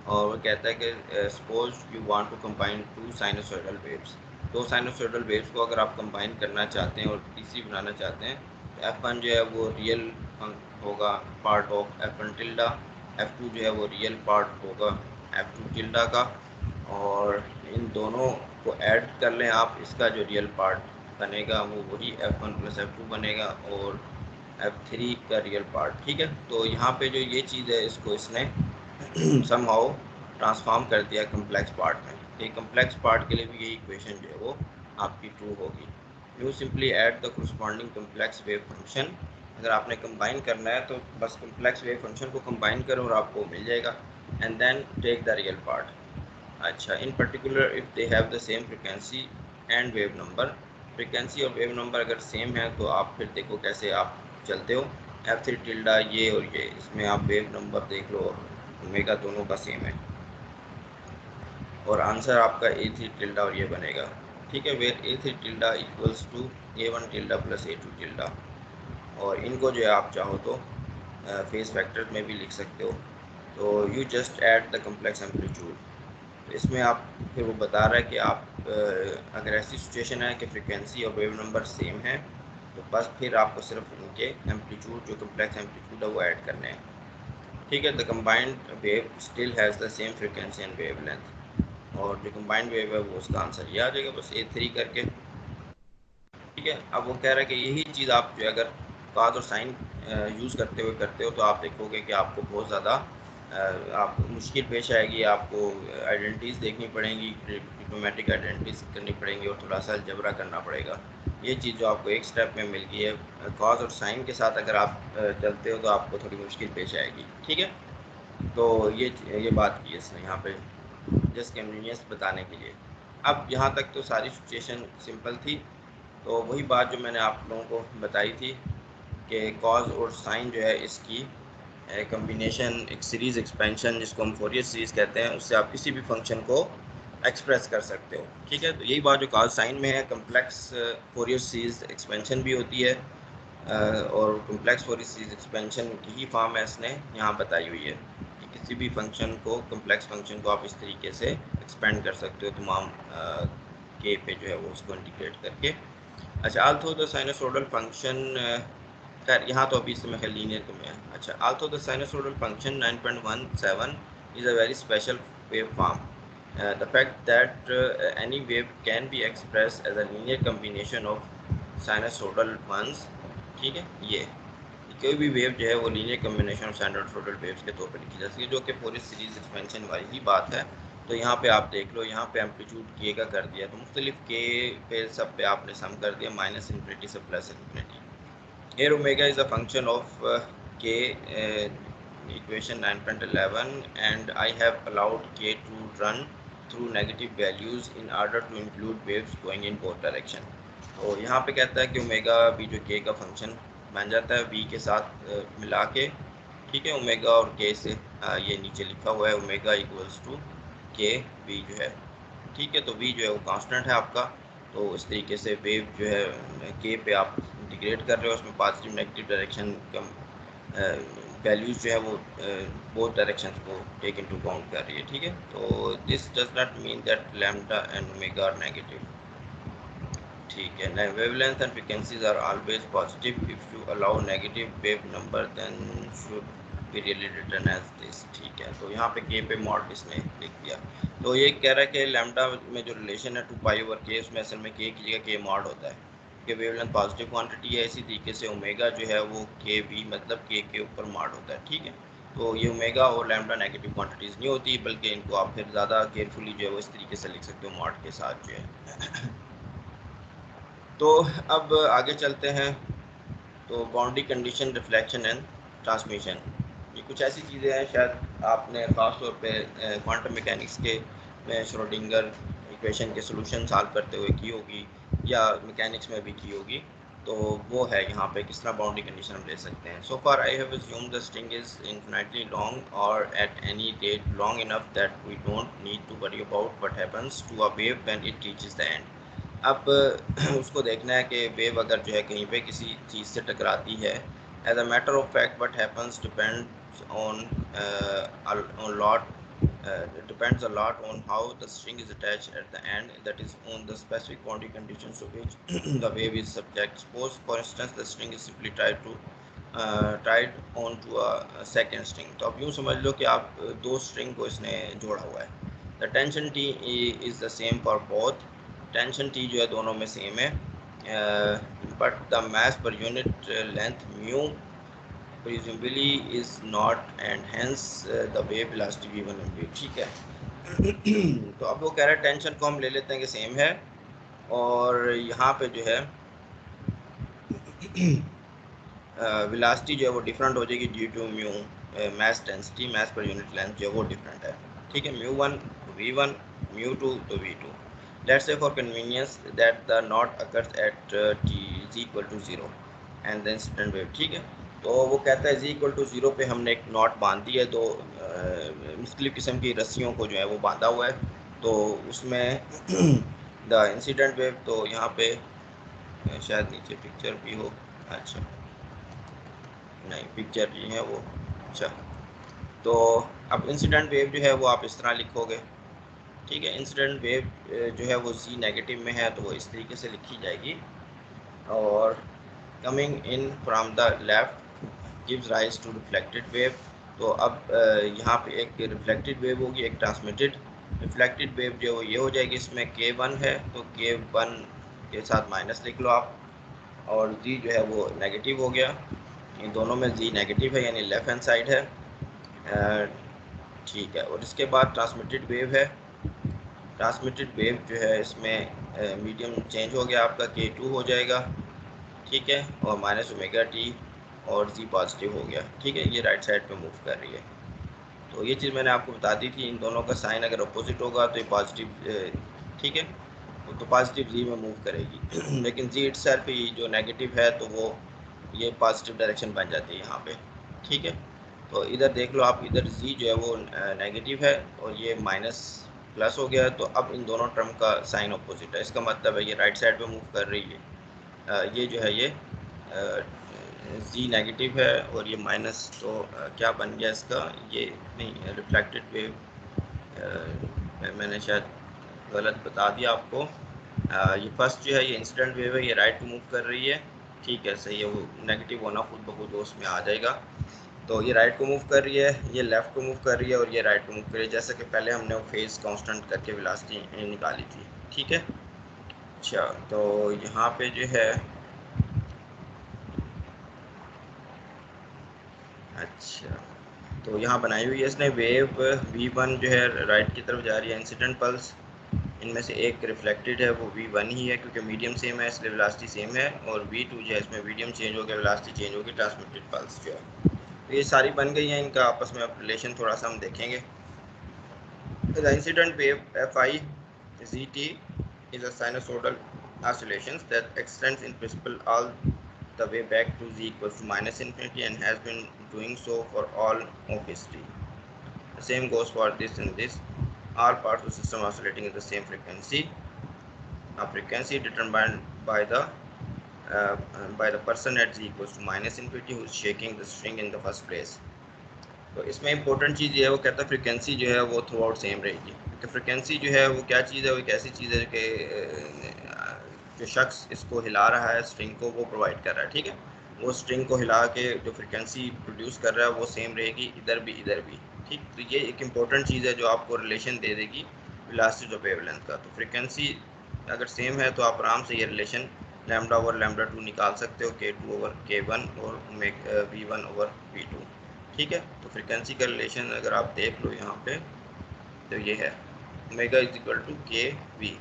और वो कहता है कि suppose you want to combine two sinusoidal waves. दो साइनोसॉइडल वेव्स को अगर आप कंबाइन करना चाहते हैं और तीसरी बनाना चाहते हैं, तो F1 जो है वो रियल होगा part of F1 tilde, F2 जो है वो रियल पार्ट होगा F2 टिल्डा का। और इन दोनों को ऐड कर लें आप, इसका जो रियल पार्ट बनेगा वो वही F1 प्लस F2 बनेगा और F3 का रियल पार्ट, ठीक है। तो यहाँ पे जो ये चीज़ है इसको इसने समहाउ ट्रांसफॉर्म कर दिया कम्प्लेक्स पार्ट में। एक कम्प्लेक्स पार्ट के लिए भी यही इक्वेशन जो है वो आपकी ट्रू होगी। You simply add the corresponding complex wave function. अगर आपने कंबाइन करना है तो बस कम्प्लेक्स वेव फंक्शन को कंबाइन करो और आपको मिल जाएगा। And then take the real part. अच्छा, in particular if they have the same frequency and wave number. Frequency और वेव नंबर अगर सेम है तो आप फिर देखो कैसे आप चलते हो। F3 टिल्डा ये और ये, इसमें आप वेव नंबर देख लो, ओमेगा दोनों का सेम है और आंसर आपका A3 टिल्डा और ये बनेगा, ठीक है। Where A3 tilde equals to A1 tilde plus A2 tilde. और इनको जो है आप चाहो तो फेस फैक्टर में भी लिख सकते हो। तो you just add the complex amplitude. तो इसमें आप फिर वो बता रहा है कि आप अगर ऐसी सिचुएशन है कि फ्रिक्वेंसी और वेव नंबर सेम है तो बस फिर आपको सिर्फ उनके एम्पलीट्यूड जो कम्प्लेक्स एम्पलीट्यूड है वो ऐड करने हैं, ठीक है। The combined wave still has the same frequency and wave length. और जो कम्बाइंड वेव है वो उसका आंसर ये आ जाएगा बस A3 करके, ठीक है। अब वो कह रहा है कि यही चीज़ आप जो अगर कॉस और साइन यूज़ करते हो तो आप देखोगे कि आपको बहुत ज़्यादा आप मुश्किल पेश आएगी, आपको आइडेंटिटीज़ देखनी पड़ेंगी, ट्रिग्नोमेट्रिक आइडेंटिटीज़ करनी पड़ेंगी और थोड़ा सा अलजेब्रा करना पड़ेगा। ये चीज़ जो आपको एक स्टेप में मिल गई है, कॉस और साइन के साथ अगर आप चलते हो तो आपको थोड़ी मुश्किल पेश आएगी, ठीक है। तो ये बात की है इसने यहाँ पे जस्ट कन्वीनियंस बताने के लिए। अब यहाँ तक तो सारी सिचुएशन सिंपल थी। तो वही बात जो मैंने आप लोगों को बताई थी कि कॉज और साइन जो है इसकी कम्बिनेशन एक सीरीज़ एक्सपेंशन जिसको हम फोरियर सीरीज़ कहते हैं, उससे आप किसी भी फंक्शन को एक्सप्रेस कर सकते हो। ठीक है, तो यही बात जो कॉज साइन में है, कम्प्लेक्स फोरियर सीरीज़ एक्सपेंशन भी होती है और कम्प्लेक्स फोरियर सीरीज़ एक्सपेंशन की ही फॉर्म है इसने यहाँ बताई हुई है कि किसी भी फंक्शन को, कम्प्लेक्स फंक्शन को आप इस तरीके से एक्सपेंड कर सकते हो तमाम के पे जो है वो उसको इंटीग्रेट करके। अच्छा, आल्थो द साइनसोइडल फंक्शन खैर यहाँ तो अभी इसमें है लीनियर तो में है। अच्छा, although the sinusoidal function 9.17 is a very special wave form. The fact that any wave can be expressed as a linear combination of sinusoidal ones, ठीक है, ये कोई भी वेव जो है वो linear combination of sinusoidal waves के तौर पर लिखी जा सकती है, जो कि पूरी सीरीज एक्सपेंशन वाली ही बात है। तो यहाँ पे आप देख लो, यहाँ पे एम्पलीट्यूड के का कर दिया, तो मुख्तलिफ के पे सब पे आपने सम कर दिया, माइनस इन्फिनिटी से plus infinity. Here omega is a function of k, equation 9.11, and I have allowed k to run through negative values in order to include waves going in both direction. तो यहाँ पे कहता है कि omega भी जो k का function बन जाता है v के साथ मिला के। ठीक है, ओमेगा और k से ये नीचे लिखा हुआ है omega equals to k v जो है। ठीक है, तो v जो है वो कांस्टेंट है आपका। तो इस तरीके से वेव जो है k पे आप इंटीग्रेट कर रहे हो, उसमें पॉजिटिव नेगेटिव डायरेक्शन का वैल्यूज जो है वो बोथ डायरेक्शंस को टेक इनटू अकाउंट कर रही है। ठीक है, तो this does not mean that lambda and omega are negative. ठीक है, wavelength and frequencies are always positive. If you allow negative wave number then should be really written as this. ठीक है, तो यहाँ पे के पे मॉड इसने लिख दिया। तो ये कह रहा है कि लैम्डा में जो रिलेशन है 2π/k, उसमें असल में के की जगह के मॉड होता है कि वेवलेंथ पॉजिटिव क्वांटिटी है। इसी तरीके से ओमेगा जो है वो के वी मतलब के ऊपर मॉड होता है। ठीक है, तो ये ओमेगा और लैम्डा नेगेटिव क्वांटिटीज़ नहीं होती, बल्कि इनको आप फिर ज़्यादा केयरफुली जो है वो इस तरीके से लिख सकते हो मॉड के साथ जो है। तो अब आगे चलते हैं। तो boundary condition, reflection and transmission, ये कुछ ऐसी चीज़ें हैं शायद आपने ख़ास तौर पे क्वांटम मैकेनिक्स के में श्रोडिंगर इक्वेशन के सॉल्यूशन सॉल्व करते हुए की होगी या मैकेनिक्स में भी की होगी। तो वो है यहाँ पे किस तरह बाउंड्री कंडीशन हम ले सकते हैं। So far I have assumed the string is infinitely long और at any rate long enough that we don't need to worry about what happens to a wave when it reaches the end. अब उसको देखना है कि wave अगर जो है कहीं पे किसी चीज़ से टकराती है, as a matter of fact what happens depends on lot depends a lot on how the string is attached at the end, that is on the specific boundary conditions to which the wave is subject. Suppose for instance the string is simply tied onto a second string। तो अब यूँ समझ लो कि आप दो string को इसने जोड़ा हुआ है। The tension T is the same for both। Tension T जो है दोनों में सेम है, but the mass per unit length mu प्रिजम्बली is not and hence the wave velocity given in wave. ठीक है। तो अब वो कह रहा है टेंशन को हम ले लेते हैं कि सेम है, और यहाँ पे जो है वेलोसिटी जो है वो डिफरेंट हो जाएगी due to mu mass density, mass per unit length जो है वो डिफरेंट है। ठीक है, μ1 v1, μ2 तो v2। Let's say for convenience that the knot occurs at t is equal to 0 and the incident wave। ठीक है, तो वो कहता है z equal to 0 पे हमने एक नॉट बांध दी है, तो मुख्तलिफ किस्म की रस्सियों को जो है वो बांधा हुआ है। तो उसमें द इंसिडेंट वेव, तो यहाँ पे शायद नीचे पिक्चर भी हो। अच्छा नहीं, पिक्चर नहीं है वो। अच्छा, तो अब इंसिडेंट वेव जो है वो आप इस तरह लिखोगे। ठीक है, इंसिडेंट वेव जो है वो जी नेगेटिव में है, तो वो इस तरीके से लिखी जाएगी। और coming in from the left gives rise to reflected wave. तो अब यहाँ पे एक रिफ्लेक्टेड वेव होगी, एक ट्रांसमिटेड। रिफ्लेक्टेड वेव जो ये हो जाएगी, इसमें k1 है तो k1 के साथ माइनस लिख लो आप, और जी जो है वो नेगेटिव हो गया। इन दोनों में जी नेगेटिव है यानी लेफ्ट हैंड साइड है। ठीक है, और इसके बाद ट्रांसमिटेड वेव है। ट्रांसमिटेड वेव जो है इसमें मीडियम चेंज हो गया आपका, k2 हो जाएगा। ठीक है, और माइनस ओमेगा टी और जी पॉजिटिव हो गया। ठीक है, ये राइट साइड पे मूव कर रही है। तो ये चीज़ मैंने आपको बता दी थी। इन दोनों का साइन अगर अपोजिट होगा तो ये पॉजिटिव, ठीक है, तो पॉजिटिव जी में मूव करेगी लेकिन जी इटसेल्फ ही जो नेगेटिव है तो वो ये पॉजिटिव डायरेक्शन बन जाती है यहाँ पे, ठीक है। तो इधर देख लो आप, इधर जी जो है वो नेगेटिव है और ये माइनस प्लस हो गया, तो अब इन दोनों टर्म का साइन अपोजिट है। इसका मतलब है ये राइट साइड पे मूव कर रही है। ये जो है ये जी नेगेटिव है और ये माइनस, तो क्या बन गया इसका, ये नहीं रिफ्लेक्टेड वेव, मैंने शायद गलत बता दिया आपको। ये फर्स्ट जो है ये इंसिडेंट वेव है, ये राइट को मूव कर रही है, ठीक है, सही है, वो नेगेटिव होना खुद ब खुद उसमें आ जाएगा। तो ये राइट को मूव कर रही है, ये लेफ़्ट को मूव कर रही है और ये राइट को मूव कर रही है, जैसे कि पहले हमने वो फेज़ कांस्टेंट करके वेलोसिटी निकाली थी, ठीक है। अच्छा, तो यहाँ पे जो है, अच्छा, तो यहाँ बनाई हुई है इसने वेव v1 जो है राइट की तरफ जा रही है, इंसिडेंट पल्स, इनमें से एक रिफ्लेक्टेड है वो v1 ही है क्योंकि मीडियम सेम है इसलिए वेलोसिटी सेम है, और v2 जो है इसमें मीडियम चेंज हो गया, वेलोसिटी चेंज होगी, ट्रांसमिटेड पल्स जो है। तो ये सारी बन गई हैं, इनका आपस में रिलेशन थोड़ा सा हम देखेंगे। The incident wave Fi Zt is a sinusoidal oscillation that extends in principle all the way back to z equals to minus infinity and has been doing so for all of history. The same goes for this and this. All parts of the system oscillating in the same frequency. A frequency determined by the person at z equals to minus infinity who is shaking the string in the first place. तो इसमें important चीज़ ये है, वो कहता है frequency जो है वो थ्रू आउट सेम रहेगी। तो फ्रिक्वेंसी जो है वो क्या चीज़ है, वो एक ऐसी चीज़ है कि जो शख्स इसको हिला रहा है स्ट्रिंग को, वो प्रोवाइड कर रहा है, ठीक है। वो स्ट्रिंग को हिला के जो फ्रिक्वेंसी प्रोड्यूस कर रहा है वो सेम रहेगी इधर भी, ठीक। तो ये एक इम्पॉर्टेंट चीज़ है जो आपको रिलेशन दे देगी वेलोसिटी और वेवलेंथ का। तो फ्रिक्वेंसी अगर सेम है तो आप आराम से ये रिलेशन लैम्डा ओवर लैम्डा 2 निकाल सकते हो, k2 ओवर k1 और v1 ओवर v2, ठीक है। तो फ्रिक्वेंसी का रिलेशन अगर आप देख लो यहाँ पे, तो ये है omega is equal to K V.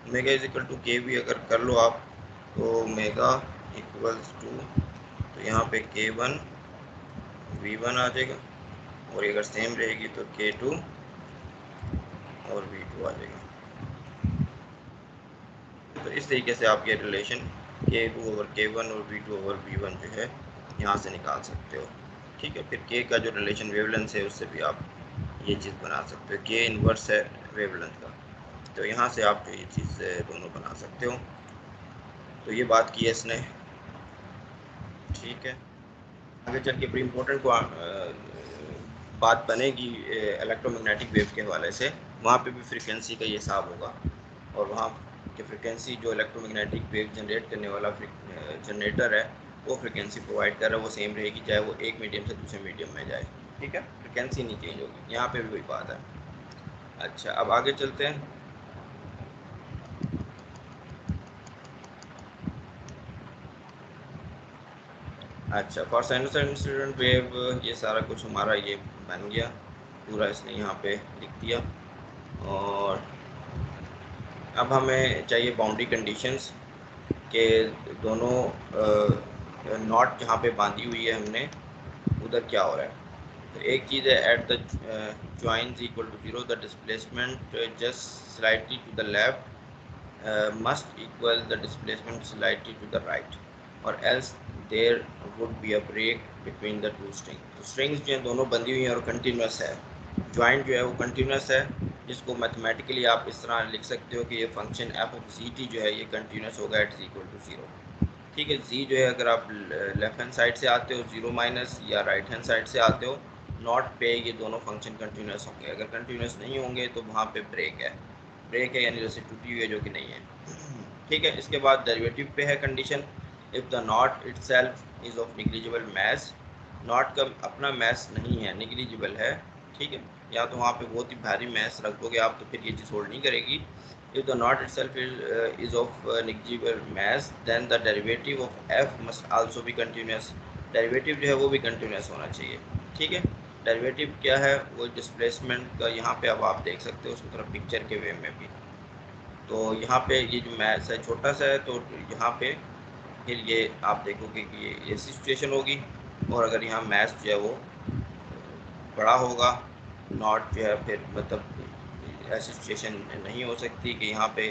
Omega is equal to K V अगर कर लो आप, तो ओमेगा इक्वल्स टू, तो यहाँ पे k1 v1 आ जाएगा, और अगर सेम रहेगी तो k2 और v2 आ जाएगा। तो इस तरीके से आप ये रिलेशन k2 ओवर k1 और v2 ओवर v1 जो है यहाँ से निकाल सकते हो, ठीक है। फिर k का जो रिलेशन वेवलेंथ है उससे भी आप ये चीज़ बना सकते हो, k इनवर्स है वेवलेंथ का, तो यहाँ से आप ये चीज़ दोनों बना सकते हो। तो ये बात की है इसने, ठीक है। आगे चल के बड़ी इम्पोर्टेंट बात बनेगी इलेक्ट्रोमैग्नेटिक वेव के हवाले से, वहाँ पे भी फ्रीक्वेंसी का ये हिसाब होगा, और वहाँ की फ्रीक्वेंसी जो इलेक्ट्रोमैग्नेटिक वेव जनरेट करने वाला जनरेटर है वो फ्रीक्वेंसी प्रोवाइड कर रहा है वो सेम रहेगी, चाहे वो एक मीडियम से दूसरे मीडियम में जाए, ठीक है। फ्रीक्वेंसी नहीं चेंज होगी, यहाँ पे भी वही बात है। अच्छा, अब आगे चलते हैं। अच्छा, फॉर साइनसॉइडल इंसिडेंट वेव ये सारा कुछ हमारा ये बन गया पूरा, इसने यहाँ पे लिख दिया। और अब हमें चाहिए बाउंड्री कंडीशंस के दोनों नॉट जहाँ पे बांधी हुई है हमने उधर क्या हो रहा है। तो एक चीज़ है at the joins equal to 0 the displacement just slightly to the left must equal the displacement slightly to the right, और else there would be a break between the two string. तो स्ट्रिंग्स जो हैं दोनों बंधी हुई हैं और continuous है, जॉइंट जो है वो कंटिन्यूस है, जिसको मैथमेटिकली आप इस तरह लिख सकते हो कि ये function F of G T जो है ये कंटिन्यूस होगा एट जी इक्वल टू 0, ठीक है। जी जो है अगर आप लेफ्ट हैंड साइड से आते हो 0 माइनस, या राइट हैंड साइड से आते हो नॉट पे, ये दोनों फंक्शन कंटिन्यूस होंगे। अगर कंटिन्यूस नहीं होंगे तो वहाँ पे ब्रेक है यानी जैसे टूटी हुई है, जो कि नहीं है, ठीक है। इसके बाद डेरिवेटिव पे है condition, if the knot itself is of negligible mass, knot का अपना मैस नहीं है, निग्लिजिबल है, ठीक है। या तो वहाँ पे बहुत ही भारी मैस रख दोगे आप तो फिर ये चीज़ होल्ड नहीं करेगी। If the knot itself is of negligible mass, then the derivative of f must also be continuous. Derivative जो है वो भी कंटिन्यूस होना चाहिए, ठीक है। डेरिवेटिव क्या है, वो डिस्प्लेसमेंट का, यहाँ पे अब आप देख सकते हो उसकी तरफ पिक्चर के वे में भी। तो यहाँ पे ये जो मैस है छोटा सा है, तो यहाँ पे फिर ये आप देखोगे कि ये ऐसी सिचुएशन होगी, और अगर यहाँ मैस जो है वो बड़ा होगा नॉट जो है फिर मतलब ऐसी सिचुएशन नहीं हो सकती कि यहाँ पे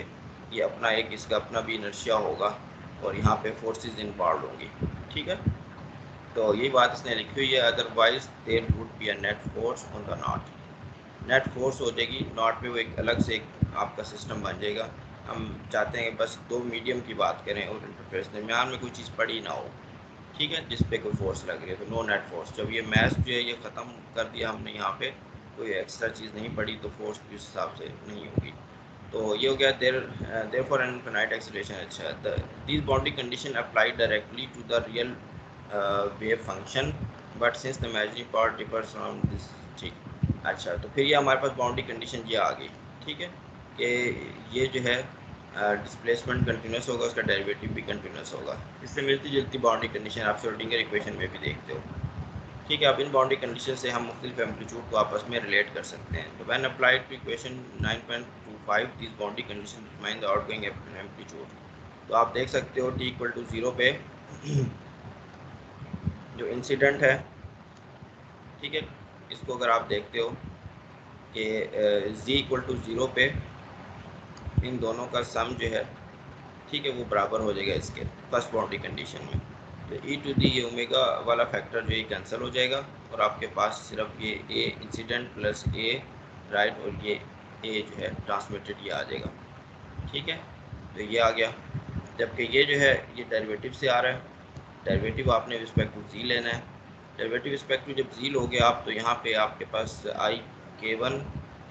ये अपना एक इसका अपना भी इनर्शिया होगा और यहाँ पे फोर्सेस इन्वॉल्व होंगी। ठीक है, तो यही बात इसने लिखी हुई है, otherwise there would be a net force on the knot. Net force हो जाएगी नॉट पे, वो एक अलग से एक आपका सिस्टम बन जाएगा। हम चाहते हैं कि बस दो मीडियम की बात करें और इंटरफेस दरमियान में कोई चीज़ पड़ी ना हो, ठीक है, जिस पे कोई फोर्स लग रही है, तो नो नेट फोर्स। जब ये मैथ जो है ये ख़त्म कर दिया हमने, यहाँ पे कोई एक्स्ट्रा चीज़ नहीं पड़ी, तो फोर्स भी उस हिसाब से नहीं होगी। तो ये हो गया therefore an infinite acceleration. अच्छा, this boundary condition apply directly to the real wave function but since the imaginary part differs from this. ठीक, अच्छा, तो फिर ये हमारे पास बाउंड्री कंडीशन ये आ गई, ठीक है, कि ये जो है डिस्प्लेसमेंट कंटिन्यूस होगा, उसका डेरिवेटिव भी कंटिन्यूस होगा। इससे मिलती जुलती बाउंड्री कंडीशन आप श्रोडिंगर इक्वेशन में भी देखते हो। ठीक है, अब इन बाउंड्री कंडीशन से हम मुख्तलिफ एम्पलीट्यूड को आपस में रिलेट कर सकते हैं। तो when applied to equation 9.25 this boundary condition determine the outgoing amplitude. तो आप देख सकते हो t इक्वल टू 0 पे जो इंसिडेंट है, ठीक है, इसको अगर आप देखते हो कि z इक्वल टू 0 पे इन दोनों का सम जो है, ठीक है, वो बराबर हो जाएगा इसके फर्स्ट बाउंड्री कंडीशन में। तो ई टू दी ये ओमेगा वाला फैक्टर जो है कैंसिल हो जाएगा और आपके पास सिर्फ ये ए इंसिडेंट प्लस ए राइट और ये ए जो है ट्रांसमिटेड ये आ जाएगा। ठीक है, तो ये आ गया, जबकि ये जो है ये डेरिवेटिव से आ रहा है। डेरिवेटिव आपने रिस्पेक्ट टू जी लेना है। डेरिवेटिव रिस्पेक्ट टू जब जी लोगे आप, तो यहाँ पे आपके पास आई के वन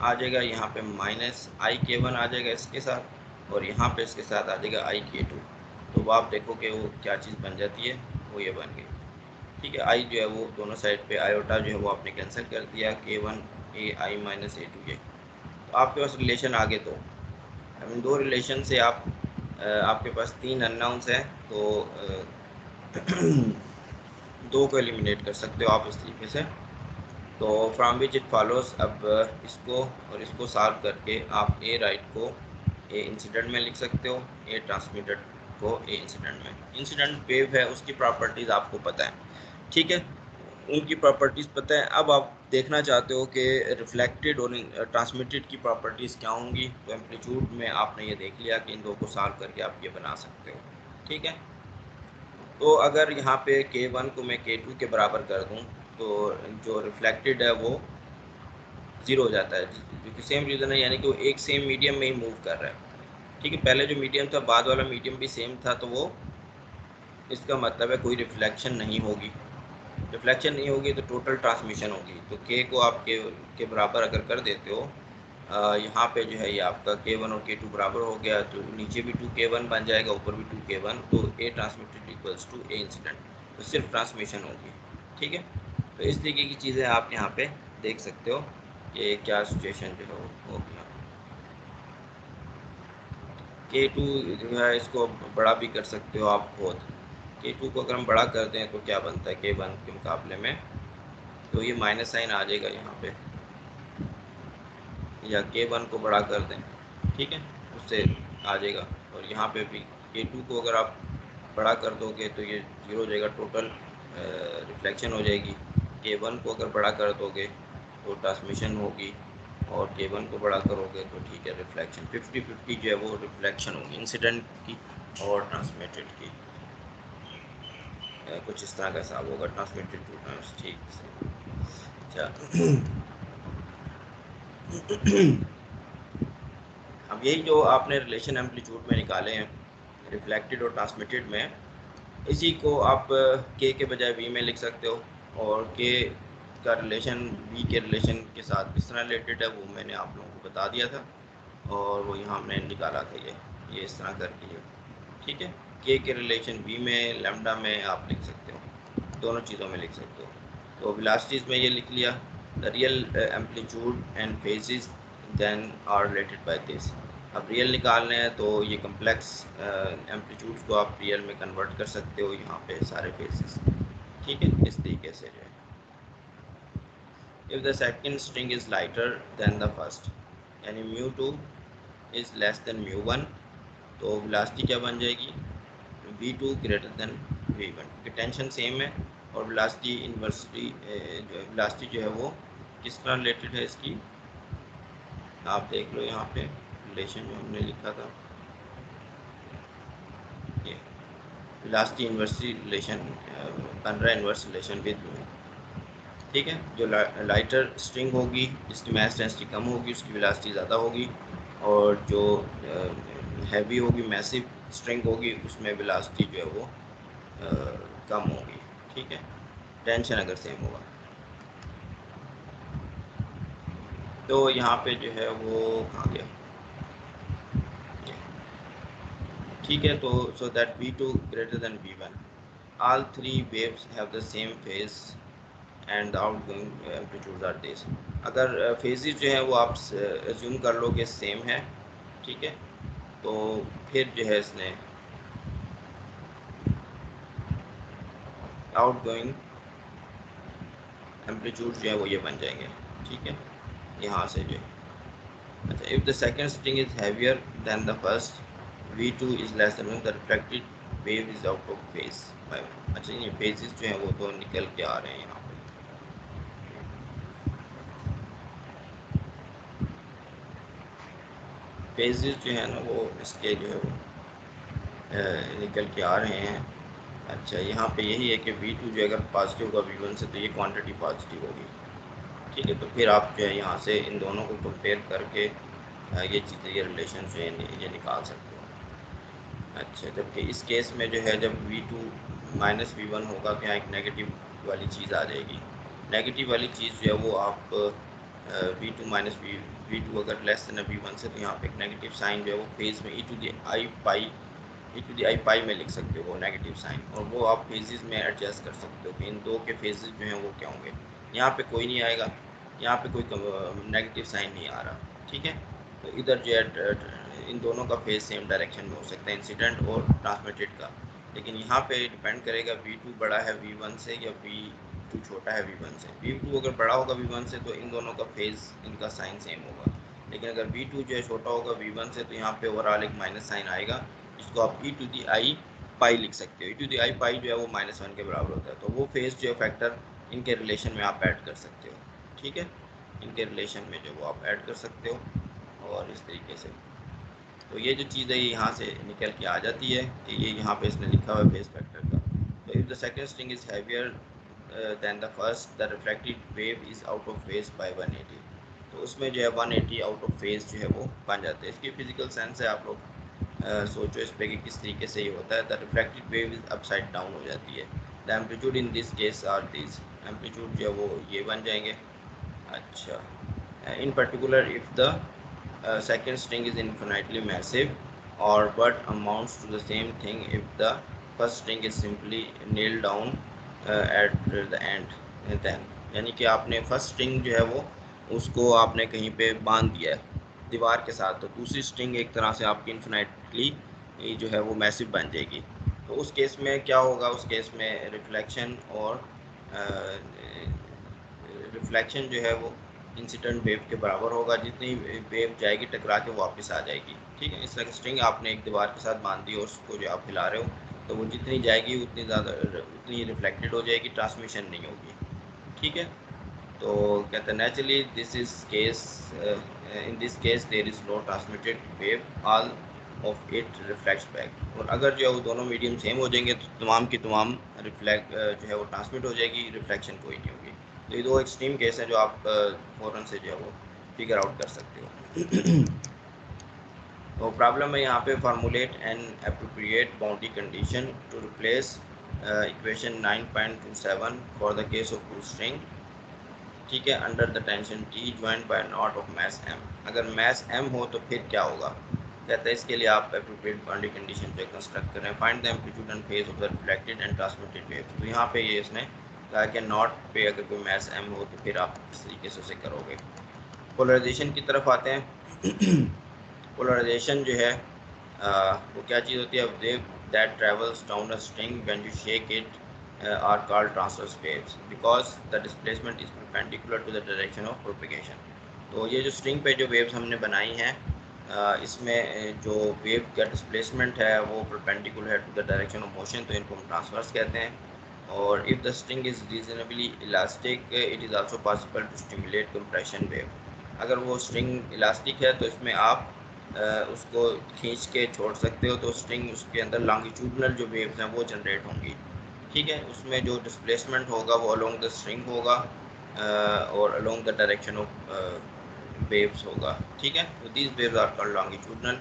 आ जाएगा, यहाँ पे माइनस आई के वन आ जाएगा इसके साथ, और यहाँ पे इसके साथ आ जाएगा आई के टू। तो वो आप देखो कि वो क्या चीज़ बन जाती है, वो ये बन गई। ठीक है, आई जो है वो दोनों साइड पे आयोटा जो है वो आपने कैंसिल कर दिया, K one A I minus A two ये। तो आपके पास रिलेशन आगे दो, इन दो रिलेशन से आप आपके पास तीन अननाउंस हैं, तो दो को एलिमिनेट कर सकते हो आप इस तरीके से। तो फ्रॉम विच इट फॉलोज, अब इसको और इसको सॉल्व करके आप ए राइट को ए इंसिडेंट में लिख सकते हो, ए ट्रांसमिटेड को ए इंसिडेंट में। इंसिडेंट वेव है, उसकी प्रॉपर्टीज़ आपको पता है, ठीक है, उनकी प्रॉपर्टीज़ पता है। अब आप देखना चाहते हो कि रिफ्लेक्टेड और ट्रांसमिटेड की प्रॉपर्टीज़ क्या होंगी, तो एम्पलीट्यूड में आपने ये देख लिया कि इन दो को सॉल्व करके आप ये बना सकते हो। ठीक है, तो अगर यहाँ पे k1 को मैं k2 के बराबर कर दूँ, तो जो रिफ्लेक्टेड है वो 0 हो जाता है, क्योंकि सेम रीज़न है, यानी कि वो एक सेम मीडियम में ही मूव कर रहा है। ठीक है, पहले जो मीडियम था बाद वाला मीडियम भी सेम था, तो वो इसका मतलब है कोई रिफ्लेक्शन नहीं होगी। रिफ्लेक्शन नहीं होगी तो टोटल ट्रांसमिशन होगी। तो k को आप के बराबर अगर कर देते हो, यहाँ पे जो है ये आपका k1 और k2 बराबर हो गया, तो नीचे भी 2k1 बन जाएगा, ऊपर भी 2k1, तो a transmitted equals to a incident, तो सिर्फ ट्रांसमिशन होगी। ठीक है, तो इस तरीके की चीज़ें आप यहाँ पे देख सकते हो कि क्या सिचुएशन जो है हो गया। k2 जो है इसको बड़ा भी कर सकते हो आप खुद। k2 को अगर हम बड़ा कर दें तो क्या बनता है k1 के मुकाबले में, तो ये माइनस साइन आ जाएगा यहाँ पे, या k1 को बड़ा कर दें, ठीक है, उससे आ जाएगा। और यहाँ पे भी k2 को अगर आप बड़ा कर दोगे तो ये 0 हो जाएगा, टोटल रिफ्लेक्शन हो जाएगी। k1 को अगर बड़ा कर दोगे तो ट्रांसमिशन होगी, और k1 को बड़ा करोगे तो ठीक है रिफ्लेक्शन। 50-50 जो है वो रिफ्लेक्शन होगी इंसिडेंट की और ट्रांसमिटेड की। कुछ इस तरह का हिसाब होगा, ट्रांसमिटेड टू टाइम्स। ठीक से, अच्छा अब यही जो आपने रिलेशन एम्पलीट्यूड में निकाले हैं रिफ्लेक्टेड और ट्रांसमिटेड में, इसी को आप के बजाय वी में लिख सकते हो, और के का रिलेशन वी के रिलेशन के साथ किस तरह रिलेटेड है वो मैंने आप लोगों को बता दिया था, और वो यहाँ हमने निकाला था ये इस तरह करके। ठीक है, के रिलेशन वी में लैम्डा में आप लिख सकते हो, दोनों चीज़ों में लिख सकते हो। तो वेलोसिटीज़ में ये लिख लिया, the real amplitude and phases then are related by this. अब रियल निकालने हैं तो ये कम्प्लेक्स एम्पलीट्यूड्स को आप रियल में कन्वर्ट कर सकते हो, यहाँ पे सारे फेजेस। ठीक है, इस तरीके से जो है, if the second string is lighter than the first, यानी μ2 इज़ लेस देन μ1, तो वेलोसिटी क्या बन जाएगी, v2 ग्रेटर देन v1, क्योंकि टेंशन सेम है और वेलोसिटी इन्वर्सली वेलोसिटी जो है वो किस तरह रिलेटेड है इसकी, आप देख लो यहाँ पे रिलेशन जो हमने लिखा था, ये वेलोसिटी इनवर्स रिलेशन बन रहा है, इनवर्स रिलेशन विद, ठीक है। जो लाइटर स्ट्रिंग होगी जिसकी मास डेंसिटी कम होगी उसकी वेलोसिटी ज़्यादा होगी, और जो हैवी होगी मैसिव स्ट्रिंग होगी उसमें वेलोसिटी जो है वो कम होगी, ठीक है, टेंशन अगर सेम होगा। तो यहाँ पे जो है वो कहाँ गया, ठीक है। तो so that V2 greater than V1, all three waves have the same phase and the outgoing amplitudes are this। अगर फेजेस जो है वो आप एज्यूम कर लो कि सेम है, ठीक है, तो फिर जो है इसने आउटगोइंग एम्पलीट्यूड जो है वो ये बन जाएंगे, ठीक है, यहाँ से जो है। अच्छा, if the second string is heavier than the first, V2 is less than the reflected wave is out of phase bye. अच्छा, ये फेजेस जो हैं वो तो निकल के आ रहे हैं यहाँ पे, फेजेस जो है ना वो इसके जो है वो निकल के आ रहे हैं। अच्छा, यहाँ पे यही है कि V2 जो अगर पॉजिटिव होगा V1 से तो ये क्वांटिटी पॉजिटिव होगी, ठीक है। तो फिर आप जो है यहाँ से इन दोनों को कंपेयर करके ये चीज़ें, ये रिलेशन जो है ये निकाल सकते हो। अच्छा, जबकि इस केस में जो है जब V2 माइनस V1 होगा तो यहाँ एक नेगेटिव वाली चीज़ आ जाएगी। नेगेटिव वाली चीज़ जो है वो आप V2 माइनस V2 अगर लेस देन V1 से, तो यहाँ पे एक नेगेटिव साइन जो है वो फेज में e⁻ में लिख सकते हो वो नेगेटिव साइन, और वो आप फेजेस में एडजस्ट कर सकते हो कि इन दो के फेजेस जो हैं वो क्या होंगे। यहाँ पे कोई नहीं आएगा, यहाँ पे कोई नेगेटिव साइन नहीं आ रहा, ठीक है। तो इधर जो है इन दोनों का फेज सेम डायरेक्शन में हो सकता है, इंसिडेंट और ट्रांसमिटेड का, लेकिन यहाँ पे डिपेंड करेगा V2 बड़ा है V1 से या V2 छोटा है V1 से। V2 अगर बड़ा होगा V1 से तो इन दोनों का फेज, इनका साइन सेम होगा, लेकिन अगर V2 जो है छोटा होगा V1 से तो यहाँ पे ओवरऑल एक माइनस साइन आएगा, इसको आप e⁻ लिख सकते हो। e⁻ जो है वो -1 के बराबर होता है, तो वो फेज जो है फैक्टर इनके रिलेशन में आप ऐड कर सकते हो, ठीक है, इनके रिलेशन में जो वो आप ऐड कर सकते हो। और इस तरीके से तो ये जो चीज़ है ये यहाँ से निकल के आ जाती है कि ये यहाँ पे इसने लिखा हुआ है फेज फैक्टर का। तो if the second string is heavier than the first, the reflected wave is out of phase bye 180। तो उसमें जो है 180 आउट ऑफ फेज जो है वो बन जाते हैं। इसकी फिजिकल सेंस है, आप लोग सोचो इस पर कि किस तरीके से ये होता है। The reflected wave is upside down हो जाती है। The amplitude in this case are this, amplitude जो है वो ये बन जाएंगे। अच्छा, in particular if the second string is infinitely massive, or but amounts to the same thing if the first string is simply nailed down at the end, then यानी कि आपने फर्स्ट स्ट्रिंग जो है वो उसको आपने कहीं पे बांध दिया है दीवार के साथ, तो दूसरी स्ट्रिंग एक तरह से आपकी इन्फिनाइटली जो है वो मैसिव बन जाएगी। तो उस केस में क्या होगा, उस केस में रिफ्लेक्शन और रिफ्लेक्शन जो है वो इंसिडेंट वेव के बराबर होगा, जितनी वेव जाएगी टकरा के वापस आ जाएगी, ठीक है। इस तरह की स्ट्रिंग आपने एक दीवार के साथ बांध दी और उसको जो आप हिला रहे हो तो वो जितनी जाएगी उतनी ज़्यादा उतनी रिफ्लेक्टेड हो जाएगी, ट्रांसमिशन नहीं होगी, ठीक है। तो कहते हैं naturally this is case, in this case there is no transmitted wave, all of it reflects back. और अगर जो है वो दोनों मीडियम सेम हो जाएंगे तो तमाम की तमाम रिफ्लेक्ट जो है वो ट्रांसमिट हो जाएगी, रिफ्लेक्शन कोई नहीं होगी। तो ये दो एक्सट्रीम केस हैं जो आप फ़ौरन से जो है वो फिगर आउट कर सकते हो। तो प्रॉब्लम है यहाँ पे formulate an appropriate boundary condition to replace equation 9.27 for the case of two string, ठीक है, under the tension T joint by knot of mass M। अगर मैस M हो तो फिर क्या होगा, कहते हैं इसके लिए आप एप्रोप्रिएट बाउंड्री कंडीशन पे कंस्ट्रक्ट करें। Find the amplitude and phase of the reflected and transmitted wave. तो यहाँ पे ये इसने कहा कि नॉट पे अगर कोई मैस M हो तो फिर आप इस तरीके से उसे करोगे। पोलराइजेशन की तरफ आते हैं। पोलराइजेशन जो है वो क्या चीज़ होती है, wave that travels down a string when you shake it are called transverse waves because the displacement is perpendicular to the direction of propagation। तो ये जो स्ट्रिंग पे जो वेव्स हमने बनाई हैं इसमें जो वेव का डिस्प्लेसमेंट है वो परपेंडिकुलर है to the direction of motion, तो इनको हम ट्रांसवर्स कहते हैं। और if the string is reasonably elastic it is also possible to stimulate compression wave. अगर वो स्ट्रिंग इलास्टिक है तो इसमें आप उसको खींच के छोड़ सकते हो, तो स्ट्रिंग उसके अंदर लॉन्गिट्यूडनल जो वेव्स हैं वो जनरेट होंगी। ठीक है, उसमें जो डिस्प्लेसमेंट होगा वो अलोंग द स्ट्रिंग होगा और along the direction of waves होगा। ठीक है, तो these waves are called longitudinal.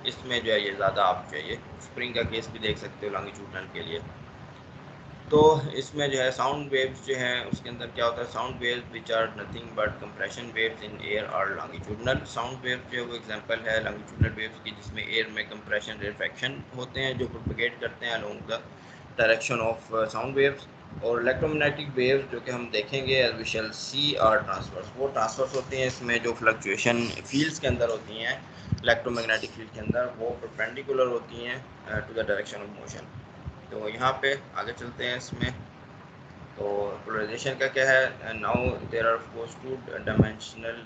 इसमें जो है ये ज़्यादा आप जो है ये स्प्रिंग का केस भी देख सकते हो लॉन्गिट्यूडनल के लिए। तो इसमें जो है साउंड वेव्स जो हैं उसके अंदर क्या होता है, sound waves which are nothing but compression waves in air are longitudinal. Sound waves जो है वो एग्जांपल है लॉन्गिट्यूडनल वेव्स की, जिसमें एयर में कंप्रेशन रिफ्रैक्शन होते हैं जो प्रोपेगेट करते हैं along the direction of sound waves. और इलेक्ट्रोमैग्नेटिक वेव्स जो कि हम देखेंगे as we shall see are transverse, वो ट्रांसवर्स होते हैं। इसमें जो फ्लक्चुएशन फील्ड्स के अंदर होती हैं इलेक्ट्रोमैग्नेटिक फील्ड के अंदर, वो परपेंडिकुलर होती हैं to the direction of motion. तो यहाँ पे आगे चलते हैं इसमें। तो पोलराइजेशन का क्या है, now there are force two dimensional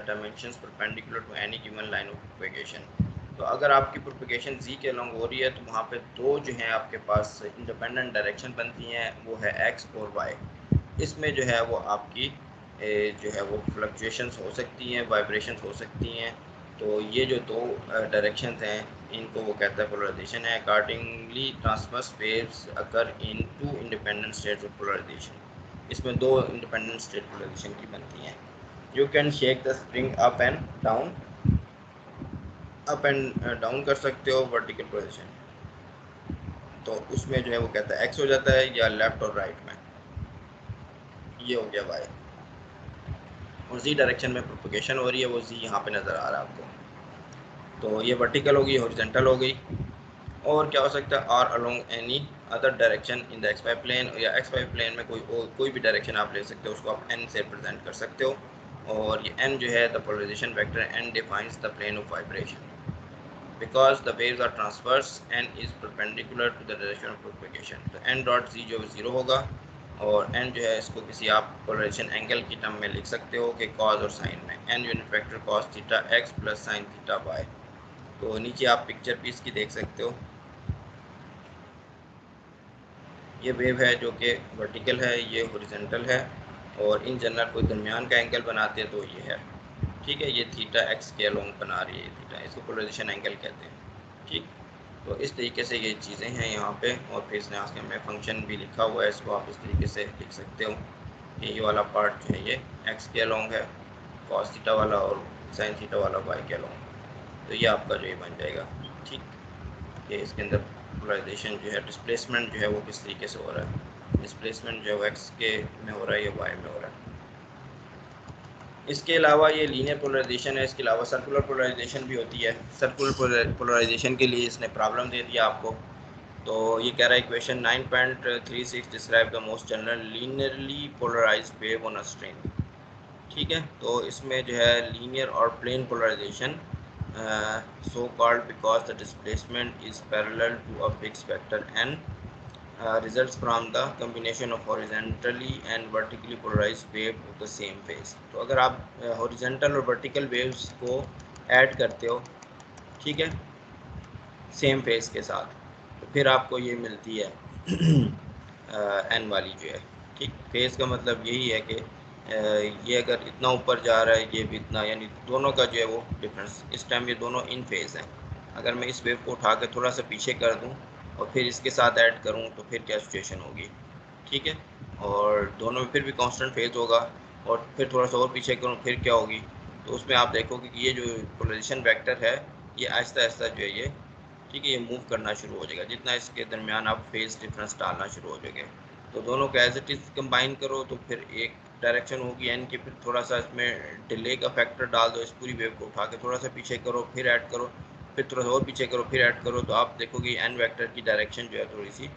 dimensions perpendicular to any given line of propagation. तो अगर आपकी प्रोपेगेशन जी के अलॉन्ग हो रही है तो वहाँ पे दो जो हैं आपके पास इंडिपेंडेंट डायरेक्शन बनती हैं, वो है एक्स और वाई। इसमें जो है वो आपकी जो है वो फ्लक्चुएशंस हो सकती हैं, वाइब्रेशंस हो सकती हैं। तो ये जो दो डायरेक्शंस हैं इनको वो कहता है पोलराइजेशन है। Accordingly transverse waves occur in two independent states of polarization. इसमें दो इंडिपेंडेंट स्टेट पोलराइजेशन की बनती हैं। You can shake the spring up and down, up and down कर सकते हो वर्टिकल पोजीशन, तो उसमें जो है वो कहता है एक्स हो जाता है, या लेफ्ट और राइट में ये हो गया वाई। और जी डायरेक्शन में प्रोपगेशन हो रही है, वो जी यहाँ पे नज़र आ रहा है आपको। तो ये वर्टिकल होगी, हॉरिजॉन्टल हो गई। और क्या हो सकता है, or along any other direction in the X Y plane, या एक्स वाई प्लेन में कोई भी डायरेक्शन आप ले सकते हो, उसको आप एन से रिप्रेजेंट कर सकते हो। और ये एन जो है the polarization vector N defines the plane of vibration because the waves are transverse N is perpendicular to the direction of propagation. तो एन डॉट जी जो ज़ीरो होगा, और एन जो है इसको किसी आप पोलराइजेशन एंगल की टर्म में लिख सकते हो कि कॉज और साइन में, N unit vector cos theta X plus sine theta Y. तो नीचे आप पिक्चर भी इसकी देख सकते हो। ये वेव है जो कि वर्टिकल है, ये हॉरिजॉन्टल है, और इन जनरल कोई दरमियान का एंगल बनाते हैं तो ये है। ठीक है, ये थीटा एक्स के अलोंग बना रही है थीटा, इसको पोलराइजेशन एंगल कहते हैं। ठीक, तो इस तरीके से ये चीज़ें हैं यहाँ पे। और फिर इसने आगे में फंक्शन भी लिखा हुआ है, इसको आप इस तरीके से लिख सकते हो कि ये वाला पार्ट जो है ये एक्स के अलोंग है, कॉस थीटा वाला, और साइन थीटा वाला वाई के अलोंग। तो ये आपका जो ये बन जाएगा। ठीक, कि इसके अंदर पोलराइजेशन जो है, डिस्प्लेसमेंट जो है वो किस तरीके से हो रहा है, डिस्प्लेसमेंट जो है एक्स के में हो रहा है या वाई में हो रहा है। इसके अलावा ये लीनियर पोलराइजेशन है, इसके अलावा सर्कुलर पोलराइजेशन भी होती है। सर्कुलर पोलराइजेशन के लिए इसने प्रॉब्लम दे दिया आपको। तो ये कह रहा है question 9.36 describe the most general linearly polarized wave on a string. ठीक है, तो इसमें जो है लीनियर और plane polarization so called because the displacement is parallel to a fixed vector n results from the combination of horizontally and vertically polarized wave of the same phase। तो अगर आप horizontal और vertical waves को add करते हो, ठीक है, same face के साथ, तो फिर आपको ये मिलती है एन वाली जो है। ठीक, फेस का मतलब यही है कि ये अगर इतना ऊपर जा रहा है ये भी इतना, यानी दोनों का जो है वो डिफरेंस, इस टाइम ये दोनों इन फेज हैं। अगर मैं इस वेव को उठा कर थोड़ा सा पीछे कर दूं और फिर इसके साथ ऐड करूं तो फिर क्या सिचुएशन होगी। ठीक है, और दोनों में फिर भी कांस्टेंट फेज होगा, और फिर थोड़ा सा और पीछे करूं फिर क्या होगी। तो उसमें आप देखोगे कि ये जो पोलराइजेशन वेक्टर है ये आहिस्ता आहिस्ता जो है ये, ठीक है, ये मूव करना शुरू हो जाएगा जितना इसके दरमियान आप फेज डिफरेंस डालना शुरू हो जाएंगे। तो दोनों को एज इट इज़ कंबाइन करो तो फिर एक डायरेक्शन होगी एन की, फिर थोड़ा सा इसमें डिले का फैक्टर डाल दो, इस पूरी वेव को उठा के थोड़ा सा पीछे करो फिर ऐड करो, फिर थोड़ा सा और पीछे करो फिर ऐड करो, तो आप देखोगे एन वेक्टर की डायरेक्शन जो है थोड़ी सी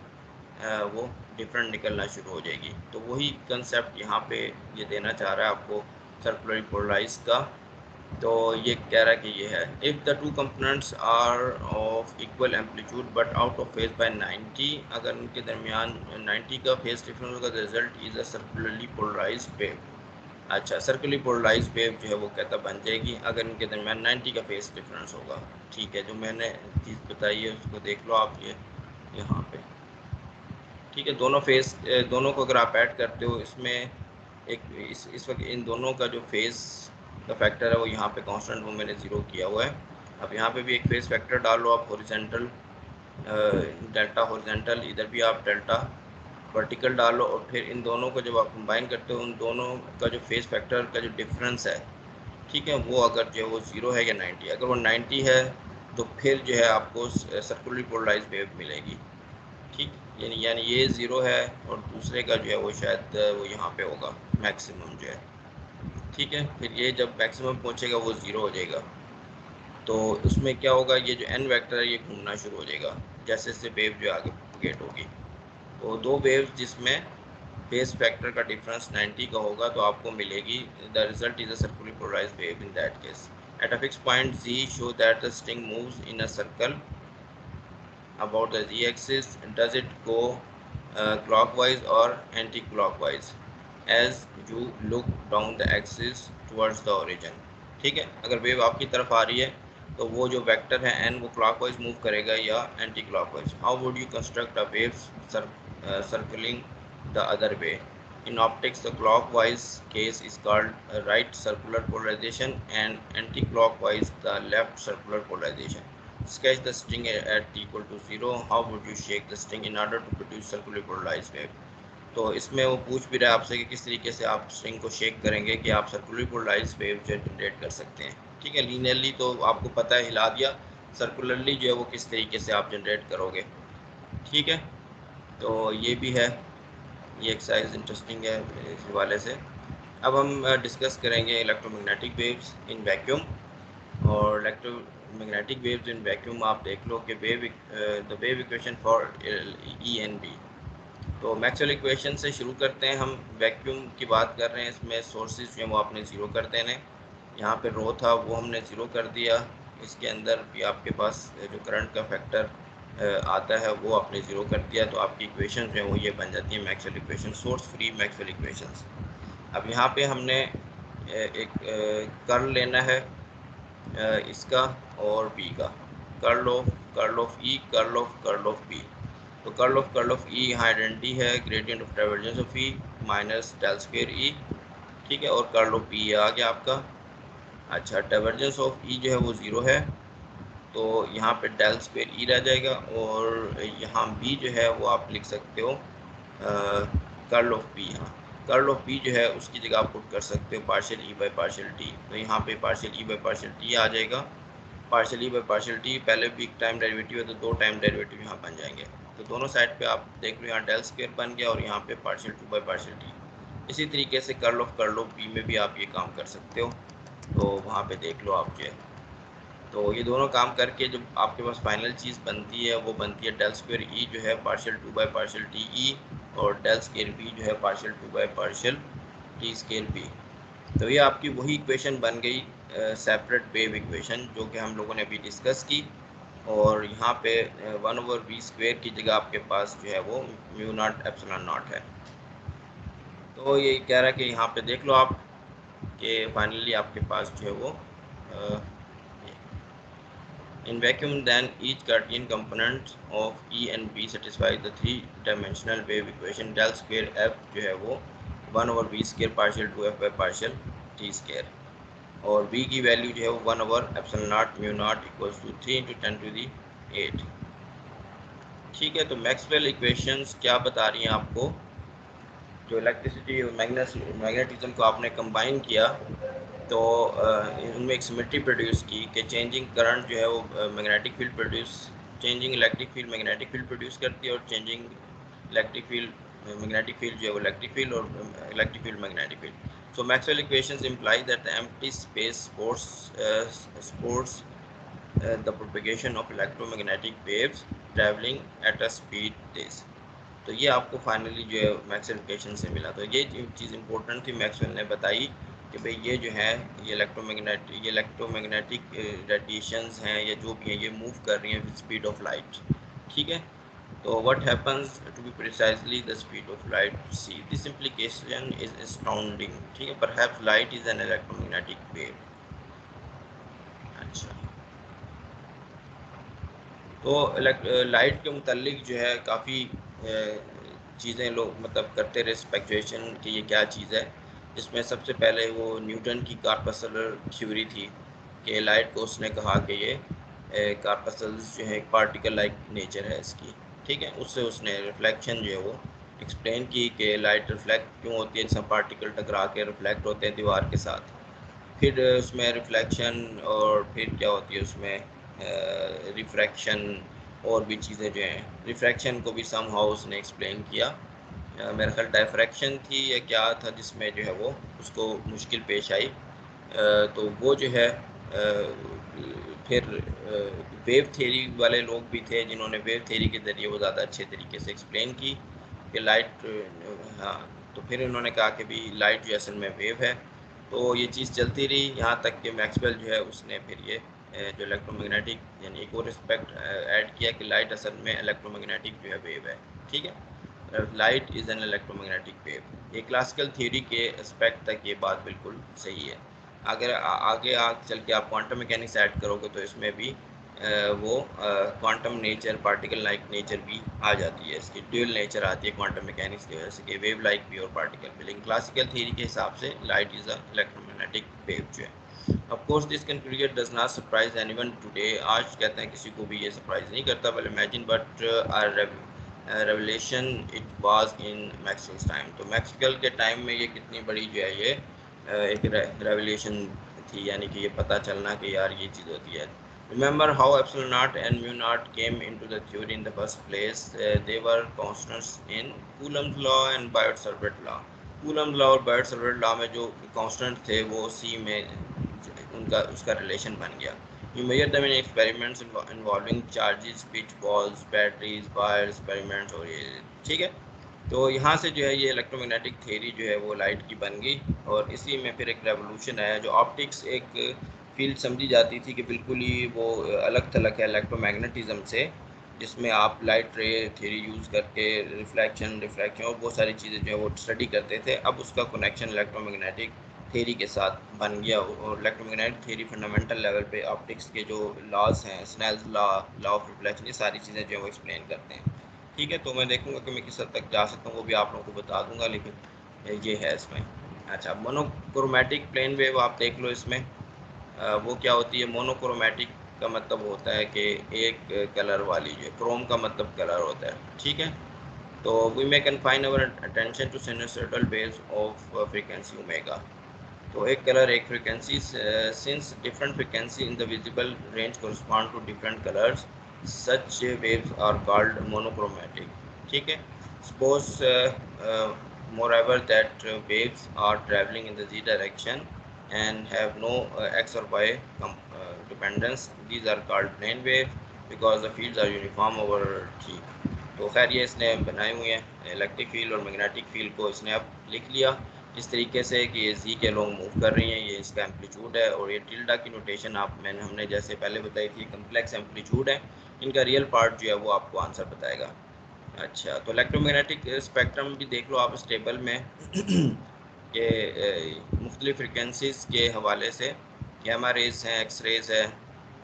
वो डिफरेंट निकलना शुरू हो जाएगी। तो वही कंसेप्ट यहाँ पे ये देना चाह रहा है आपको सर्कुलर पोलराइज का। तो ये कह रहा है कि ये है if the two components are of equal amplitude but out of phase by 90, अगर उनके दरमियान 90 का फेज डिफरेंस होगा, the result is a circularly polarized wave. अच्छा, सर्कुलरली पोलराइज्ड वेव जो है वो कहता बन जाएगी अगर इनके दरमियान 90 का फेज डिफरेंस होगा। ठीक है, जो मैंने चीज़ बताई है उसको देख लो आप, ये यहाँ पे। ठीक है। दोनों फेस, दोनों को अगर आप ऐड करते हो, इसमें एक इस वक्त इन दोनों का जो फेस का फैक्टर है वो यहाँ पे कांस्टेंट वो मैंने ज़ीरो किया हुआ है। अब यहाँ पे भी एक फेस फैक्टर डाल लो आप, हॉरिजॉन्टल डेल्टा हॉरिजॉन्टल, इधर भी आप डेल्टा वर्टिकल डाल लो, और फिर इन दोनों को जब आप कंबाइन करते हो, उन दोनों का जो फेस फैक्टर का जो डिफरेंस है, ठीक है, वो अगर जो है वो 0 है या 90, अगर वो 90 है तो फिर जो है आपको सर्कुलरली पोलराइज्ड वेव मिलेगी। ठीक, यानी ये 0 है और दूसरे का जो है वो शायद वो यहाँ पे होगा मैक्सिमम जो है। ठीक है, फिर ये जब मैक्सिमम पहुँचेगा वो 0 हो जाएगा, तो उसमें क्या होगा, ये जो एन वेक्टर है ये घूमना शुरू हो जाएगा जैसे जैसे वेव जो आगे प्रोपेगेट होगी। तो दो वेव जिसमें फेस फैक्टर का डिफरेंस 90 का होगा तो आपको मिलेगी, the result is a circularly polarized wave in that case. At a fix point z show that the string moves in a circle about the z-axis. Does it go clockwise or anti-clockwise as you look down the axis towards the origin? ठीक है, अगर wave आपकी तरफ आ रही है तो वो जो वेक्टर है n वो क्लॉकवाइज मूव करेगा या anti clockwise. How would you construct a wave circling the other way? In optics, the clockwise case is called right circular polarization and anti-clockwise the left circular polarization. Sketch the string at t equal to 0. How would you shake the string in order to produce circularly polarized wave? तो इसमें वो पूछ भी रहा है आपसे कि किस तरीके से आप स्ट्रिंग को शेक करेंगे कि आप सर्कुलरली पोलराइज्ड वेव जो जनरेट कर सकते हैं। ठीक है, लीनियरली तो आपको पता है, हिला दिया, सर्कुलरली जो है वो किस तरीके से आप जनरेट करोगे। ठीक है, तो ये भी है, ये एक्सरसाइज इंटरेस्टिंग है इस हवाले से। अब हम डिस्कस करेंगे इलेक्ट्रोमैग्नेटिक वेव्स इन वैक्यूम। और इलेक्ट्रोमैग्नेटिक वेव्स इन वैक्यूम आप देख लो कि the wave equation for E and B. तो मैक्सवेल इक्वेशन से शुरू करते हैं। हम वैक्यूम की बात कर रहे हैं, इसमें सोर्सेज जो हैं वो आपने ज़ीरो कर देने। यहाँ पे रो था वो हमने ज़ीरो कर दिया। इसके अंदर भी आपके पास जो करंट का फैक्टर आता है वो आपने ज़ीरो कर दिया, तो आपकी इक्वेशन जो है वो ये बन जाती है Maxwell equation, source free Maxwell equations. अब यहाँ पे हमने एक कर्ल लेना है इसका और बी का, curl of E, curl of B. तो कर्ल ऑफ ई यहाँ आइडेंटिटी है gradient of divergence of E minus del square E. ठीक है, और कर्ल ऑफ बी आ गया आपका। अच्छा, डाइवर्जेंस ऑफ ई जो है वो 0 है, तो यहाँ पे डेल स्क्वायर ई रह जाएगा, और यहाँ बी जो है वो आप लिख सकते हो कर्ल ऑफ बी। यहाँ कर्ल ऑफ बी जो है उसकी जगह आप पुट कर सकते हो partial E by partial T. तो यहाँ पे partial E by partial T आ जाएगा। Partial E by partial T, पहले भी टाइम डेरिवेटिव है तो दो टाइम डेरिवेटिव यहाँ बन जाएंगे। तो दोनों साइड पे आप देख लो, यहाँ डेल स्क्वायर बन गया और यहाँ पे partial two by partial T. इसी तरीके से कर्ल ऑफ बी में भी आप ये काम कर सकते हो, तो वहाँ पे देख लो आप जो है। तो ये दोनों काम करके जब आपके पास फाइनल चीज़ बनती है वो बनती है डेल स्क्वायर ई जो है partial two by partial T E, और डेल स्क्वायर बी जो है partial two by partial T square B. तो ये आपकी वही इक्वेशन बन गई सेपरेट वेव इक्वेशन जो कि हम लोगों ने अभी डिस्कस की। और यहाँ पे 1/v² की जगह आपके पास जो है वो म्यू नॉट एप्सिलॉन नॉट है। तो ये कह रहा है कि यहाँ पे देख लो आप कि फाइनली आपके पास जो है वो in vacuum then each Cartesian component of E and B satisfy the three-dimensional wave equation del square f जो है वो 1/v² partial 2f by partial t square, और v की वैल्यू जो है वो 1/epsilon mu naught equals to 3 × 10⁸। ठीक है, तो मैक्सवेल इक्वेशंस क्या बता रही हैं आपको, जो इलेक्ट्रिसिटी और मैग्नेटिज्म को आपने कंबाइन किया तो उनमें एक सिमेट्री प्रोड्यूस की कि चेंजिंग करंट जो है वो magnetic field produce, changing electric field magnetic field produce करती है, और changing electric field magnetic field जो है वो इलेक्ट्रिक फील्ड, और electric field magnetic field. So Maxwell equations imply that the empty space supports the propagation of electromagnetic waves traveling at a speed this। तो ये आपको फाइनली जो है Maxwell equation से मिला। तो ये चीज़ इंपॉर्टेंट थी, मैक्सवेल ने बताई कि भाई ये जो है ये इलेक्ट्रोमैग्नेटिक रेडिएशंस हैं या जो भी हैं ये मूव कर रही हैं विद स्पीड ऑफ लाइट। ठीक है, तो what happens to be precisely the speed of light, C this implication is astounding. ठीक है, perhaps light is an electromagnetic wave. अच्छा, तो लाइट के मुतालिक जो है काफ़ी चीज़ें लोग मतलब करते रहे स्पेकुलेशन कि ये क्या चीज़ है। इसमें सबसे पहले वो न्यूटन की कॉर्पस्कुलर थ्योरी थी कि लाइट को उसने कहा कि ये कॉर्पस्कल्स जो है पार्टिकल लाइक नेचर है इसकी, ठीक है। उससे उसने रिफ्लेक्शन जो है वो एक्सप्लेन की कि लाइट रिफ्लेक्ट क्यों होती है, जैसे पार्टिकल टकरा के रिफ्लेक्ट होते हैं दीवार के साथ। फिर उसमें रिफ्लेक्शन और फिर क्या होती है उसमें रिफ्रैक्शन और भी चीज़ें जो हैं। रिफ्रैक्शन को भी सम हाउ उसने एक्सप्लेन किया। मेरा ख्याल डायफ्रैक्शन थी या क्या था जिसमें जो है वो उसको मुश्किल पेश आई। तो वो जो है फिर वेव थ्योरी वाले लोग भी थे जिन्होंने वेव थ्योरी के ज़रिए वो ज़्यादा अच्छे तरीके से एक्सप्लेन की कि लाइट, हाँ। तो फिर उन्होंने कहा कि भी लाइट जो असल में वेव है। तो ये चीज़ चलती रही यहाँ तक कि मैक्सवेल जो है उसने फिर ये जो इलेक्ट्रोमैग्नेटिक यानी एक और एस्पेक्ट ऐड किया कि लाइट असल में इलेक्ट्रोमैग्नेटिक जो है वेव है, ठीक है। Light is an electromagnetic wave. ये क्लासिकल थ्योरी के एस्पेक्ट तक ये बात बिल्कुल सही है। अगर आगे चल के आप क्वांटम मैकेनिक्स ऐड करोगे तो इसमें भी वो quantum nature, particle like nature भी आ जाती है, इसकी ड्यूल नेचर आती है क्वांटम मैकेनिक्स की वजह से कि वेव लाइक भी और पार्टिकल भी। लेकिन क्लासिकल थ्योरी के हिसाब से light is a electromagnetic wave जो है। Of course this conclusion does not surprise anyone today. आज कहते हैं किसी को भी ये सरप्राइज नहीं करता, well imagine but revelation it was in Maxwell's time. तो मैक्सवेल के टाइम में ये कितनी बड़ी जो है ये एक रेवलेशन थी, यानी कि ये पता चलना कि यार ये चीज़ होती है। Remember how epsilon naught and mu naught came into the theory in the first place? They were constants in Coulomb's law and Biot-Savart law. Coulomb's law और Biot-Savart law में जो constant थे वो C में उनका उसका relation बन गया। You measure them in experiments involving charges, pitch balls, batteries, wires, experiments और ये, ठीक है। तो यहाँ से जो है ये इलेक्ट्रोमैग्नेटिक थ्योरी जो है वो लाइट की बन गई और इसी में फिर एक रेवोल्यूशन आया। जो ऑप्टिक्स एक फील्ड समझी जाती थी कि बिल्कुल ही वो अलग थलग है इलेक्ट्रोमैग्नेटिज्म से, जिसमें आप लाइट रे थ्योरी यूज़ करके रिफ्लेक्शन, रिफ्रैक्शन और बहुत सारी चीज़ें जो है वो स्टडी करते थे। अब उसका कनेक्शन इलेक्ट्रोमैग्नेटिक थ्योरी के साथ बन गया और इलेक्ट्रोमैग्नेटिक थ्योरी फंडामेंटल लेवल पे ऑप्टिक्स के जो लॉज हैं, Snell's law, law of reflection, ये सारी चीज़ें जो है वो एक्सप्लेन करते हैं, ठीक है। तो मैं देखूंगा कि मैं किस हद तक जा सकता हूँ, वो भी आप लोगों को बता दूंगा, लेकिन ये है इसमें। अच्छा, मोनोक्रोमैटिक प्लेन वेव आप देख लो इसमें। वो क्या होती है? मोनोक्रोमैटिक का मतलब होता है कि एक कलर वाली, जो क्रोम का मतलब कलर होता है, ठीक है। तो we may confine our attention to sinusoidal waves of frequency omega. तो एक कलर एक frequency, since different frequency in the visible range correspond to different colours, such waves are called monochromatic, ठीक है। Suppose moreover that waves are traveling in the z direction and have no x or y dependence, these are called plane wave because the fields are uniform over t। तो खैर ये इसने बनाए हुए हैं electric field और magnetic field को इसने अब लिख लिया इस तरीके से कि ये जी के लोग मूव कर रही हैं, ये इसका एम्पलीट्यूड है। और ये टिल्डा की नोटेशन हमने जैसे पहले बताई थी, कम्प्लेक्स एम्पलीट्यूड है, इनका रियल पार्ट जो है वो आपको आंसर बताएगा। अच्छा, तो इलेक्ट्रोमैग्नेटिक स्पेक्ट्रम भी देख लो आप इस टेबल में कि मुख्तलिफ फ्रिक्वेंसीज़ के हवाले से गैमा रेज हैं, एक्स रेज है,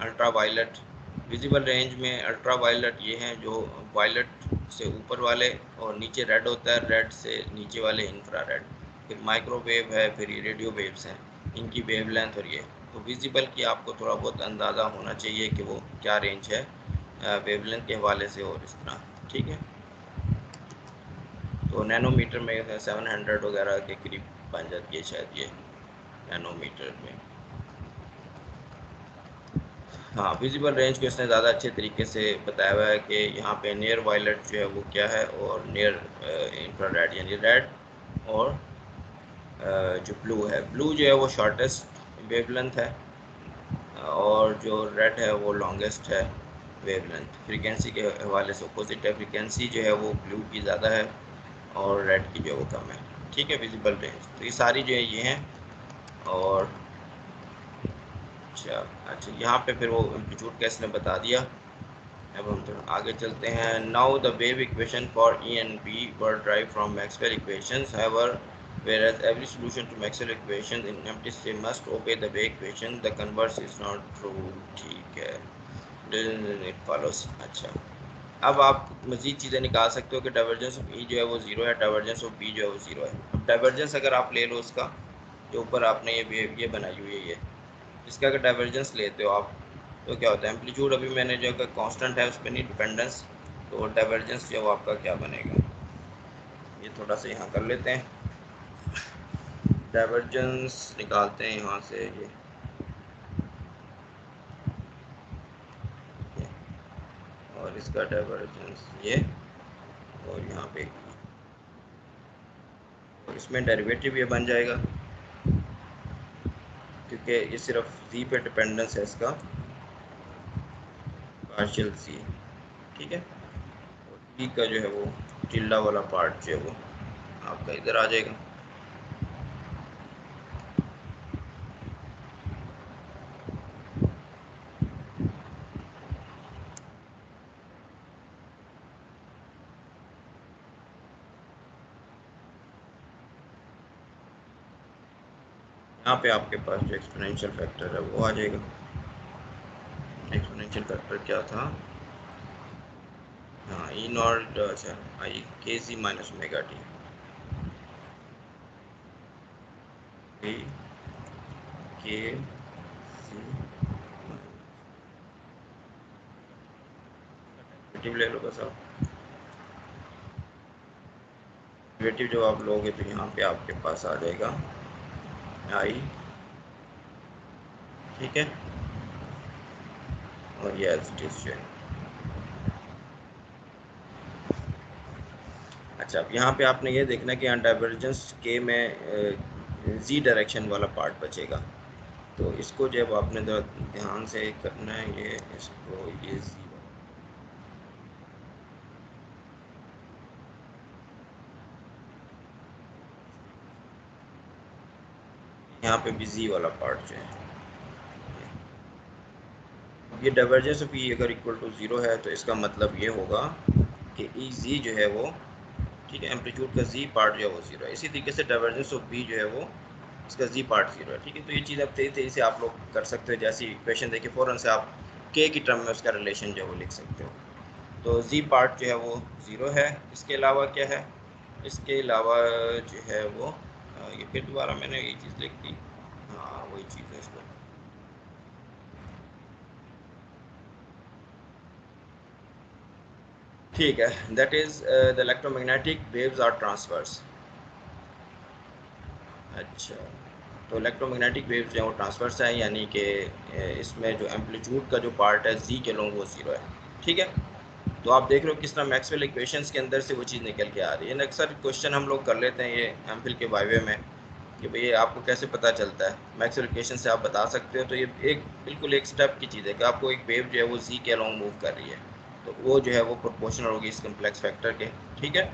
अल्ट्रा वायलट। विजिबल रेंज में अल्ट्रा वायलट ये हैं जो वायलट से ऊपर वाले, और नीचे रेड होता है, रेड से नीचे वाले इंफ्रा रेड। फिर माइक्रोवेव है, फिर ये रेडियो वेव्स हैं, इनकी वेवलेंथ। और ये तो विजिबल की आपको थोड़ा बहुत अंदाज़ा होना चाहिए कि वो क्या रेंज है वेवलेंथ के हवाले से और इस तरह, ठीक है। तो नैनोमीटर में 700 वगैरह के करीब बन जाती है शायद ये नैनोमीटर में। हाँ, विजिबल रेंज को इसने ज़्यादा अच्छे तरीके से बताया हुआ है कि यहाँ पे नियर वायलेट जो है वो क्या है और नियर इंफ्रारेड यानी रेड, और जो ब्लू है, ब्लू जो है वो शॉर्टेस्ट वेवलेंथ है और जो रेड है वो लॉन्गेस्ट है वेवलेंथ। फ्रीक्वेंसी के हवाले से अपोजिट है, फ्रीक्वेंसी जो है वो ब्लू की ज़्यादा है और रेड की जो वो कम है, ठीक है। विजिबल रेंज तो ये सारी जो है ये हैं। और अच्छा यहाँ पे फिर वो एम्पलीट्यूड का इसने बता दिया। अब हम थोड़ा आगे चलते हैं। Now the wave equation for E and B were derived from Maxwell equations, however whereas every solution to Maxwell equation in empty state must obey the wave equation, the converse is not true, ठीक है। Then it follows। अच्छा, अब आप मज़ीद चीज़ें निकाल सकते हो कि डाइवर्जेंस ऑफ ई जो है वो ज़ीरो है, डाइवर्जेंस ऑफ बी जो है वो ज़ीरो है। अब डाइवर्जेंस अगर आप ले लो उसका, जो ऊपर आपने ये बनाई हुई है, ये इसका अगर डाइवर्जेंस लेते हो आप तो क्या होता है, एम्पलीट्यूड अभी मैंने जो कांस्टेंट है उस पर नहीं डिपेंडेंस, तो डाइवर्जेंस जो है वो आपका क्या बनेगा, ये थोड़ा सा यहाँ कर लेते हैं, डाइवर्जेंस निकालते हैं यहाँ से ये, और इसका डाइवर्जेंस ये, और यहाँ पे और इसमें डेरिवेटिव ये बन जाएगा क्योंकि ये सिर्फ जी पे डिपेंडेंस है इसका, पार्शियल सी, ठीक है। और ई का जो है वो टिल्डा वाला पार्ट जो है वो आपका इधर आ जाएगा। यहाँ पे आपके पास जो एक्सपोनेंशियल फैक्टर है वो आ जाएगा। एक्सपोनेंशियल फैक्टर क्या था, हाँ ई नॉट, अच्छा आई के सी माइनस ओमेगा टी, के सी डेरिवेटिव ले लो बस आप, डेरिवेटिव जब आप लोगे तो यहाँ पे आपके पास आ जाएगा आई, ठीक है, और ये एज इट इज जो है। अच्छा अब यहाँ पे आपने ये देखना कि यहाँ डाइवर्जेंस के में जी डायरेक्शन वाला पार्ट बचेगा, तो इसको जब आपने ध्यान से करना है, ये इसको ये जी, यहाँ पे भी जी वाला पार्ट जो है, ये डाइवर्जेंस ऑफ ई अगर इक्वल टू ज़ीरो है तो इसका मतलब ये होगा कि ई जी जो है वो, ठीक है, एम्पलीट्यूड का जी पार्ट जो है वो ज़ीरो है। इसी तरीके से डाइवर्जेंस ऑफ बी जो है वो, इसका जी पार्ट ज़ीरो है, ठीक है। तो ये चीज़ अब तेज़ी तेज़ी से आप लोग कर सकते हो, जैसी इक्वेशन देखिए फ़ौरन से आप के की टर्म में उसका रिलेशन जो है वो लिख सकते हो। तो जी पार्ट जो है वो ज़ीरो है। इसके अलावा क्या है, इसके अलावा जो है वो ये फिर दोबारा मैंने ये चीज़ लिख दी, हाँ वही चीज़ है इसको, ठीक है, that is the electromagnetic waves are transverse. अच्छा, तो इलेक्ट्रोमैग्नेटिक वेव्स जो है वो ट्रांसवर्स है, यानी कि इसमें जो एम्पलीट्यूड का जो पार्ट है जी के लोग वो ज़ीरो है, ठीक है। तो आप देख रहे हो किस तरह मैक्सवेल इक्वेशंस के अंदर से वो चीज़ निकल के आ रही है। अक्सर क्वेश्चन हम लोग कर लेते हैं ये एमफिल के वाइवे में कि भाई आपको कैसे पता चलता है, मैक्सवेल इक्वेशन से आप बता सकते हो, तो ये एक बिल्कुल एक स्टेप की चीज़ है कि आपको एक वेव जो है वो जी के अलोंग मूव कर रही है, तो वो जो है वो प्रोपोर्शनल होगी इस कम्प्लेक्स फैक्टर के, ठीक है।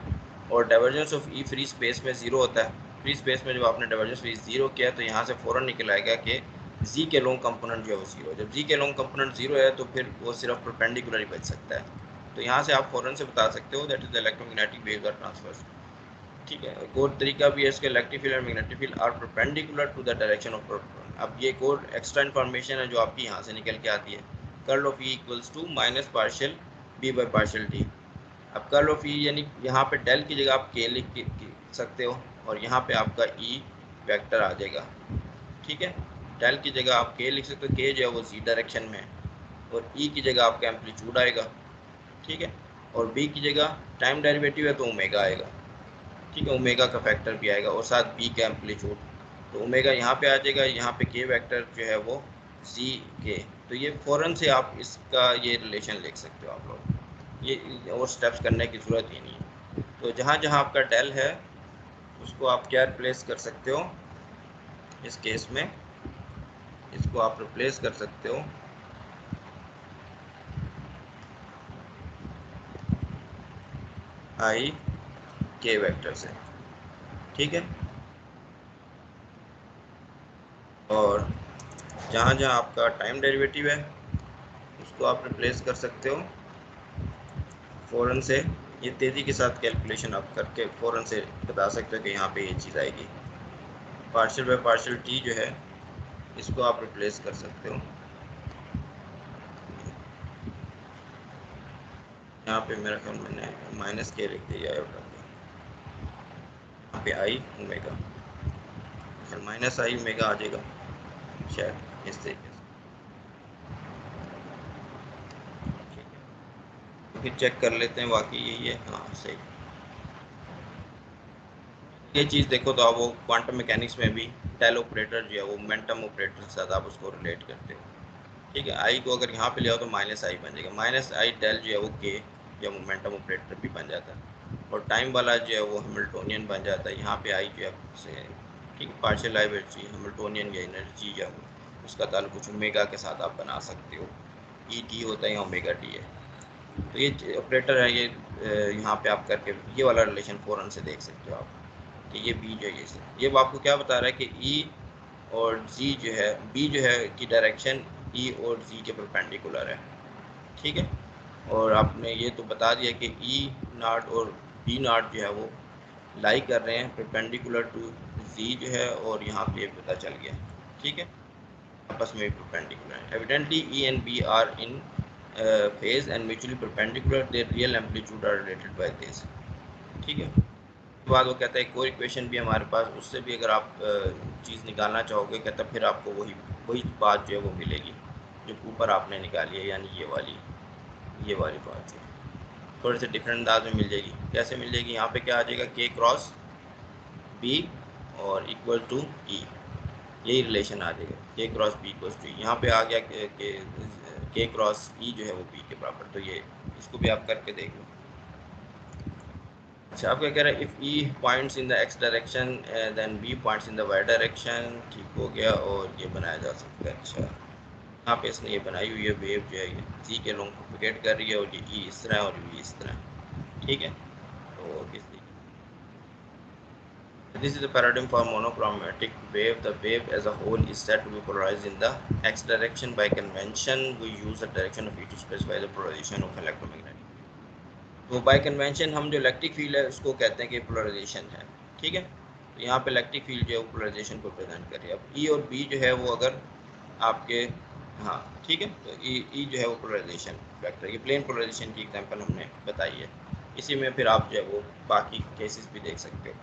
और divergence of E free space में ज़ीरो होता है। फ्री स्पेस में जब आपने डाइवर्जेंस ऑफ ई ज़ीरो किया तो यहाँ से फ़ौरन निकल आएगा कि जी के लॉन्ग कंपोनेंट जो है वो ज़ीरो है। जब जी के लॉन्ग कंपोनेंट ज़ीरो है तो फिर वो सिर्फ परपेंडिकुलर ही बच सकता है। तो यहाँ से आप फ़ौरन से बता सकते हो that is the electromagnetic waves are transverse, ठीक है। एक और तरीका भी है इसके, इलेक्ट्रिक फील्ड और magnetic field are perpendicular to the direction of proton. अब ये एक और एक्स्ट्रा इन्फॉर्मेशन है जो आपकी यहाँ से निकल के आती है, curl of E equals to minus partial B by partial D. अब कर्ल ऑफ ई यानी यहाँ पे डेल की जगह आप के लिख सकते हो, और यहाँ पे आपका ई वेक्टर आ जाएगा, ठीक है। डेल की जगह आप के लिख सकते हो, के जो है वो जी डायरेक्शन में है, और ई की जगह आपका एम्पलीट्यूड आएगा, ठीक है। और बी की जगह टाइम डेरिवेटिव है तो ओमेगा आएगा, ठीक है, ओमेगा का फैक्टर भी आएगा और साथ बी का एम्पलीट्यूड, तो ओमेगा यहाँ पे आ जाएगा, यहाँ पे के वेक्टर जो है वो जी के। तो ये फ़ौरन से आप इसका ये रिलेशन लिख सकते हो आप लोग, ये और स्टेप्स करने की ज़रूरत ही नहीं है। तो जहाँ जहाँ आपका डेल है उसको आप क्या रिप्लेस कर सकते हो, इस केस में इसको आप रिप्लेस कर सकते हो आई के वेक्टर से, ठीक है। और जहाँ जहाँ आपका टाइम डेरिवेटिव है उसको आप रिप्लेस कर सकते हो फ़ौरन से, ये तेज़ी के साथ कैलकुलेशन आप करके फ़ौरन से बता सकते हो कि यहाँ पे ये चीज़ आएगी। पार्शियल बाय पार्शियल टी जो है इसको आप रिप्लेस कर सकते हो, यहाँ पे मेरा ख्याल मैंने माइनस के लिख दिया आयोटा पे, यहाँ पे आई ओमेगा, माइनस आई ओमेगा आ जाएगा शायद इस तरीके से। ठीक है, तो फिर चेक कर लेते हैं वाकई यही है, हाँ सही। ये चीज़ देखो तो आप वो क्वांटम मैकेनिक्स में भी डेल ऑपरेटर जो है वो मोमेंटम ऑपरेटर के साथ आप उसको रिलेट करते हो। ठीक है, आई को अगर यहाँ पे ले आओ तो माइनस आई बन जाएगा, माइनस आई डेल जो है वो के या मोमेंटम ऑपरेटर भी बन जाता है, और टाइम वाला जो है वो हैमिल्टोनियन बन जाता है। यहाँ पे आई जो है ठीक है, पार्शियल एनर्जी हैमिल्टोनियन या एनर्जी या उसका ताल्लुक कुछ ओमेगा के साथ आप बना सकते हो, ई टी होता है या ओमेगा टी है। तो ये ऑपरेटर है, ये यहाँ पे आप करके ये वाला रिलेशन फ़ौरन से देख सकते हो आप कि ये बी जो है ये आपको क्या बता रहा है कि ई और जी जो है, बी जो है की डायरेक्शन ई और जी के परपेंडिकुलर है। ठीक है, और आपने ये तो बता दिया कि ई नॉट और बी नॉट जो है वो लाई कर रहे हैं परपेंडिकुलर टू जी जो है, और यहाँ पे ये पता चल गया। ठीक है, आपस में परपेंडिकुलर है। Evidently E and B are in phase and mutually perpendicular, their real amplitude are related by this. ठीक है, उसके बाद वो कहता है कोई इक्वेशन भी हमारे पास, उससे भी अगर आप चीज़ निकालना चाहोगे, कहता फिर आपको वही वही बात जो है वो मिलेगी जो ऊपर आपने निकाली है, यानी ये वाली बात जो है थोड़े से डिफरेंट अंदाज में मिल जाएगी। कैसे मिल जाएगी, यहाँ पे क्या आ जाएगा, के क्रॉस बी और इक्वल टू ई, यही रिलेशन आ जाएगा, के क्रॉस बी इक्वल टू ई। यहाँ पे आ गया के क्रॉस ई जो है वो बी के बराबर, तो ये इसको भी आप करके देख लो। अच्छा, आपका कह रहा है if E points in the X direction then B points in the Y direction. ठीक हो गया, और ये बनाया जा सकता है। अच्छा, यहाँ पे इसने ये बनाई हुई है वेव जो है ये जी के लॉन्ग प्रोपेगेट कर रही है, और ये ई इस तरह और ये इस तरह। ठीक है, तो किस this is a paradigm for monochromatic wave. The wave as a whole is said to be polarized in the x direction. By convention, we use the direction of E to specify the polarization of electromagnetic. तो bye convention हम जो electric field है उसको कहते हैं कि polarisation है। ठीक है, तो यहाँ पे इलेक्ट्रिक फील्ड जो है वो पोलराइजेशन को प्रेजेंट कर रही है। अब ई और बी जो है वो अगर आपके, हाँ ठीक है, तो ई जो है वो पोलराइजेशन फैक्टर, ये प्लेन पोलराइजेशन की एग्जांपल हमने बताई है। इसी में फिर आप जो है वो बाकी केसेस भी देख सकते हो।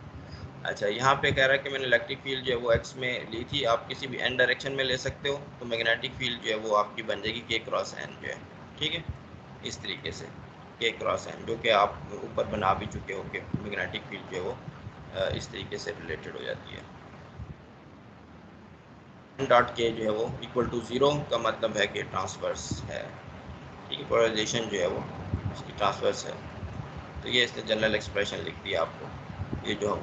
अच्छा, यहाँ पे कह रहा है कि मैंने इलेक्ट्रिक फील्ड जो है वो एक्स में ली थी, आप किसी भी एन डायरेक्शन में ले सकते हो, तो मैग्नेटिक फील्ड जो है वो आपकी बन जाएगी के क्रॉस एन जो है। ठीक है, इस तरीके से के क्रॉस एन, जो कि आप ऊपर बना भी चुके हो कि मैग्नेटिक फील्ड जो है वो इस तरीके से रिलेटेड हो जाती है। डॉट के जो है वो इक्वल टू ज़ीरो का मतलब है कि ट्रांसवर्स है। ठीक है, पोलराइजेशन जो है वो इसकी ट्रांसवर्स है। तो ये इसने जनरल एक्सप्रेशन लिख दिया आपको। ये जो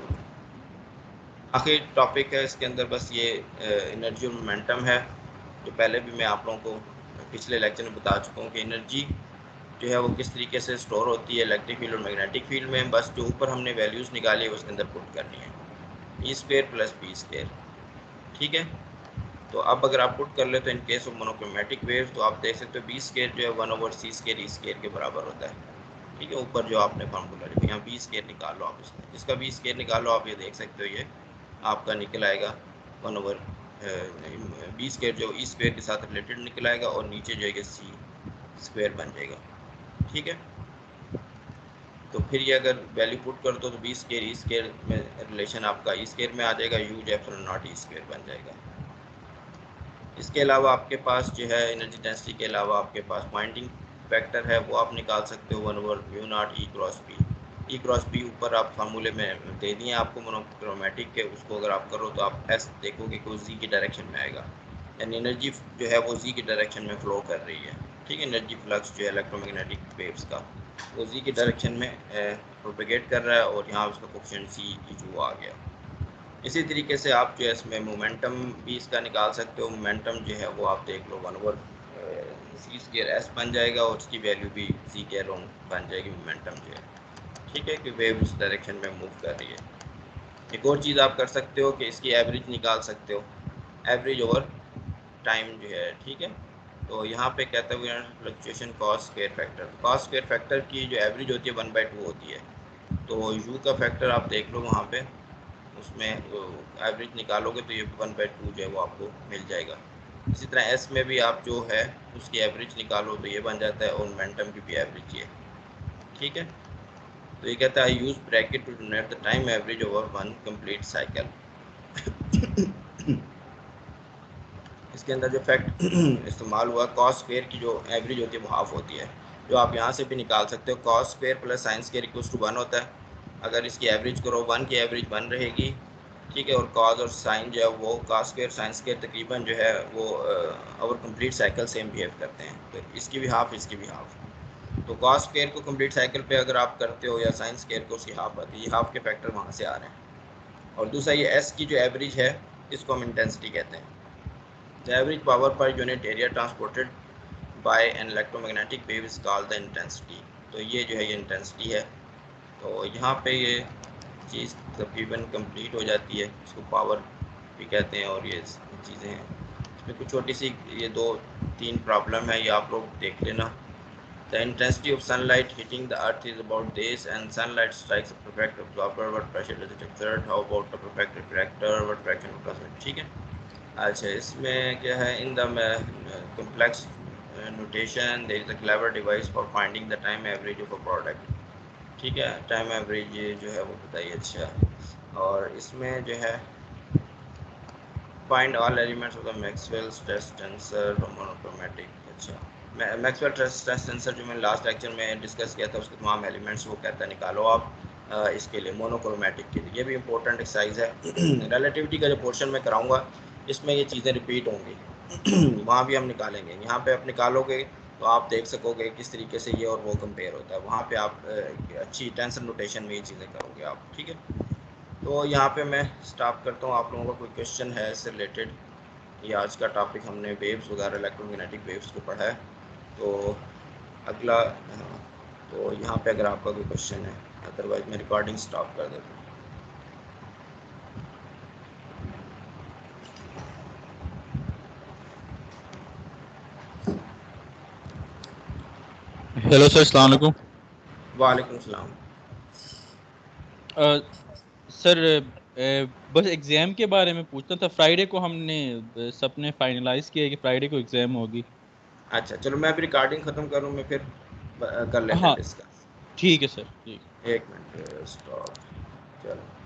आखिरी टॉपिक है इसके अंदर बस ये एनर्जी और मोमेंटम है, जो पहले भी मैं आप लोगों को पिछले लेक्चर में बता चुका हूँ कि एनर्जी जो है वो किस तरीके से स्टोर होती है इलेक्ट्रिक फील्ड और मैग्नेटिक फील्ड में। बस जो ऊपर हमने वैल्यूज़ निकाली है उसके अंदर पुट करनी है, E square plus B square. ठीक है, तो अब अगर आप पुट कर ले तो in case of monochromatic wave तो आप देख सकते हो बी स्क्वायर जो है 1/c स्क्वायर ई स्क्वायर के बराबर होता है। ठीक है, ऊपर जो आपने फार्मूला लिखा, यहाँ बी स्क्वायर निकाल लो आप, इसका बी स्क्वायर निकालो आप, ये देख सकते हो ये आपका निकल आएगा 1/, बी स्क्वायर जो ई स्क्वायर के साथ रिलेटेड निकल आएगा, और नीचे जो है सी स्क्वायर बन जाएगा। ठीक है, तो फिर ये अगर वैल्यू पुट कर दो तो बी स्क्वायर ई स्क्वायर में रिलेशन आपका ई स्क्वायर में आ जाएगा, यू जो एप्सिलॉन नॉट ई स्क्वायर बन जाएगा। इसके अलावा आपके पास जो है एनर्जी डेंसिटी के अलावा आपके पास पॉइंटिंग फैक्टर है, वो आप निकाल सकते हो 1/म्यू naught E cross B. E cross B ऊपर आप फार्मूले में दे दिए आपको मोनोक्रोमेटिक के, उसको अगर आप करो तो आप एस देखोगे कि वो जी की डायरेक्शन में आएगा, यानी एनर्जी जो है वो जी की डायरेक्शन में फ्लो कर रही है। ठीक है, एनर्जी फ्लक्स जो है इलेक्ट्रोमैग्नेटिक वेव्स का वो जी की डायरेक्शन में प्रोपेगेट कर रहा है, और यहाँ उसका कोएफिशिएंट सी जो आ गया। इसी तरीके से आप जो है इसमें मोमेंटम भी इसका निकाल सकते हो। मोमेंटम जो है वो आप देख लो 1/c स्क्वायर एस बन जाएगा, और उसकी वैल्यू भी c के अराउंड बन जाएगी मोमेंटम जो है। ठीक है, कि वेव उस डायरेक्शन में मूव कर रही है। एक और चीज़ आप कर सकते हो कि इसकी एवरेज निकाल सकते हो, एवरेज ओवर टाइम जो है। ठीक है, तो यहाँ पे कहते हुए fluctuation cos square factor, cos square factor की जो एवरेज होती है 1/2 होती है, तो यू का फैक्टर आप देख लो वहाँ पे, उसमें एवरेज निकालोगे तो ये 1/2 जो है वो आपको मिल जाएगा। इसी तरह एस में भी आप जो है उसकी एवरेज निकालो तो ये बन जाता है, और मोमेंटम की भी एवरेज ये ठीक है। तो ये कहता है use bracket to denote the time average over one complete cycle. इसके अंदर जो फैक्ट इस्तेमाल हुआ, कॉस स्क्वायर की जो एवरेज होती है वो हाफ होती है, जो आप यहाँ से भी निकाल सकते हो। Cos square plus sine square equals to 1 होता है। अगर इसकी एवरेज करो 1 की एवरेज 1 रहेगी, ठीक है। और कॉस और साइन जो है वो कॉस स्क्वायर साइन स्क्वायर तकरीबन जो है वो over complete cycle same behave करते हैं। तो इसकी भी हाफ, इसकी भी हाफ। तो कॉस स्क्वायर को कंप्लीट साइकिल पे अगर आप करते हो या साइन स्क्वायर को उसकी हाफ आती है, ये हाफ के फैक्टर वहाँ से आ रहे हैं। और दूसरा ये एस की जो एवरेज है इसको हम इंटेंसिटी कहते हैं। The average power per unit area transported by an electromagnetic wave is called the intensity। तो ये जो है ये इंटेंसिटी है। तो यहाँ पे ये चीज़ तकरीबन कंप्लीट हो जाती है, इसको पावर भी कहते हैं। और ये चीज़ें हैं, इसमें कुछ छोटी सी ये 2-3 प्रॉब्लम है, ये आप लोग देख लेना। The intensity of sunlight hitting the earth is about this, and sunlight strikes a perfect absorber, what pressure does it exert? How about a perfect refractor, what fraction of transmit? ठीक है। अच्छा, इसमें क्या है, in the complex notation there is a clever device for finding the time average of a product। ठीक है, time average जो है वो बताइए। अच्छा, और इसमें जो है find all elements of the Maxwell stress tensor monochromatic. अच्छा, मैक्सवेल स्ट्रेस टेंसर जो मैंने लास्ट लेक्चर में डिस्कस किया था, उसके तमाम एलिमेंट्स वो कहता है निकालो आप इसके लिए मोनोक्रोमैटिक के लिए। ये भी इंपॉर्टेंट एक्सरसाइज है। रिलेटिविटी का जो पोर्शन मैं कराऊंगा इसमें ये चीज़ें रिपीट होंगी। वहाँ भी हम निकालेंगे। यहाँ पे आप निकालोगे तो आप देख सकोगे किस तरीके से ये और वो कंपेयर होता है। वहाँ पे आप अच्छी टेंसर नोटेशन में ये चीज़ें करोगे आप, ठीक है। तो यहाँ पे मैं स्टॉप करता हूँ। आप लोगों का कोई क्वेश्चन है इससे रिलेटेड? ये आज का टॉपिक हमने वेव्स वगैरह इलेक्ट्रोमैग्नेटिक वेव्स को पढ़ा है। तो अगला तो यहाँ पे अगर आपका कोई क्वेश्चन है, अदरवाइज मैं रिकॉर्डिंग स्टॉप कर देता हूँ। हेलो सर, अस्सलाम वालेकुम। वालेकुम सलाम। सर बस एग्ज़ाम के बारे में पूछना था। फ्राइडे को हमने सबने फाइनलाइज किया है कि फ्राइडे को एग्ज़ाम होगी। अच्छा चलो, मैं अभी रिकॉर्डिंग ख़त्म करूँ, मैं फिर कर लेते हैं हाँ डिस्कस। ठीक है सर, ठीक। 1 मिनट, स्टॉप। चलो।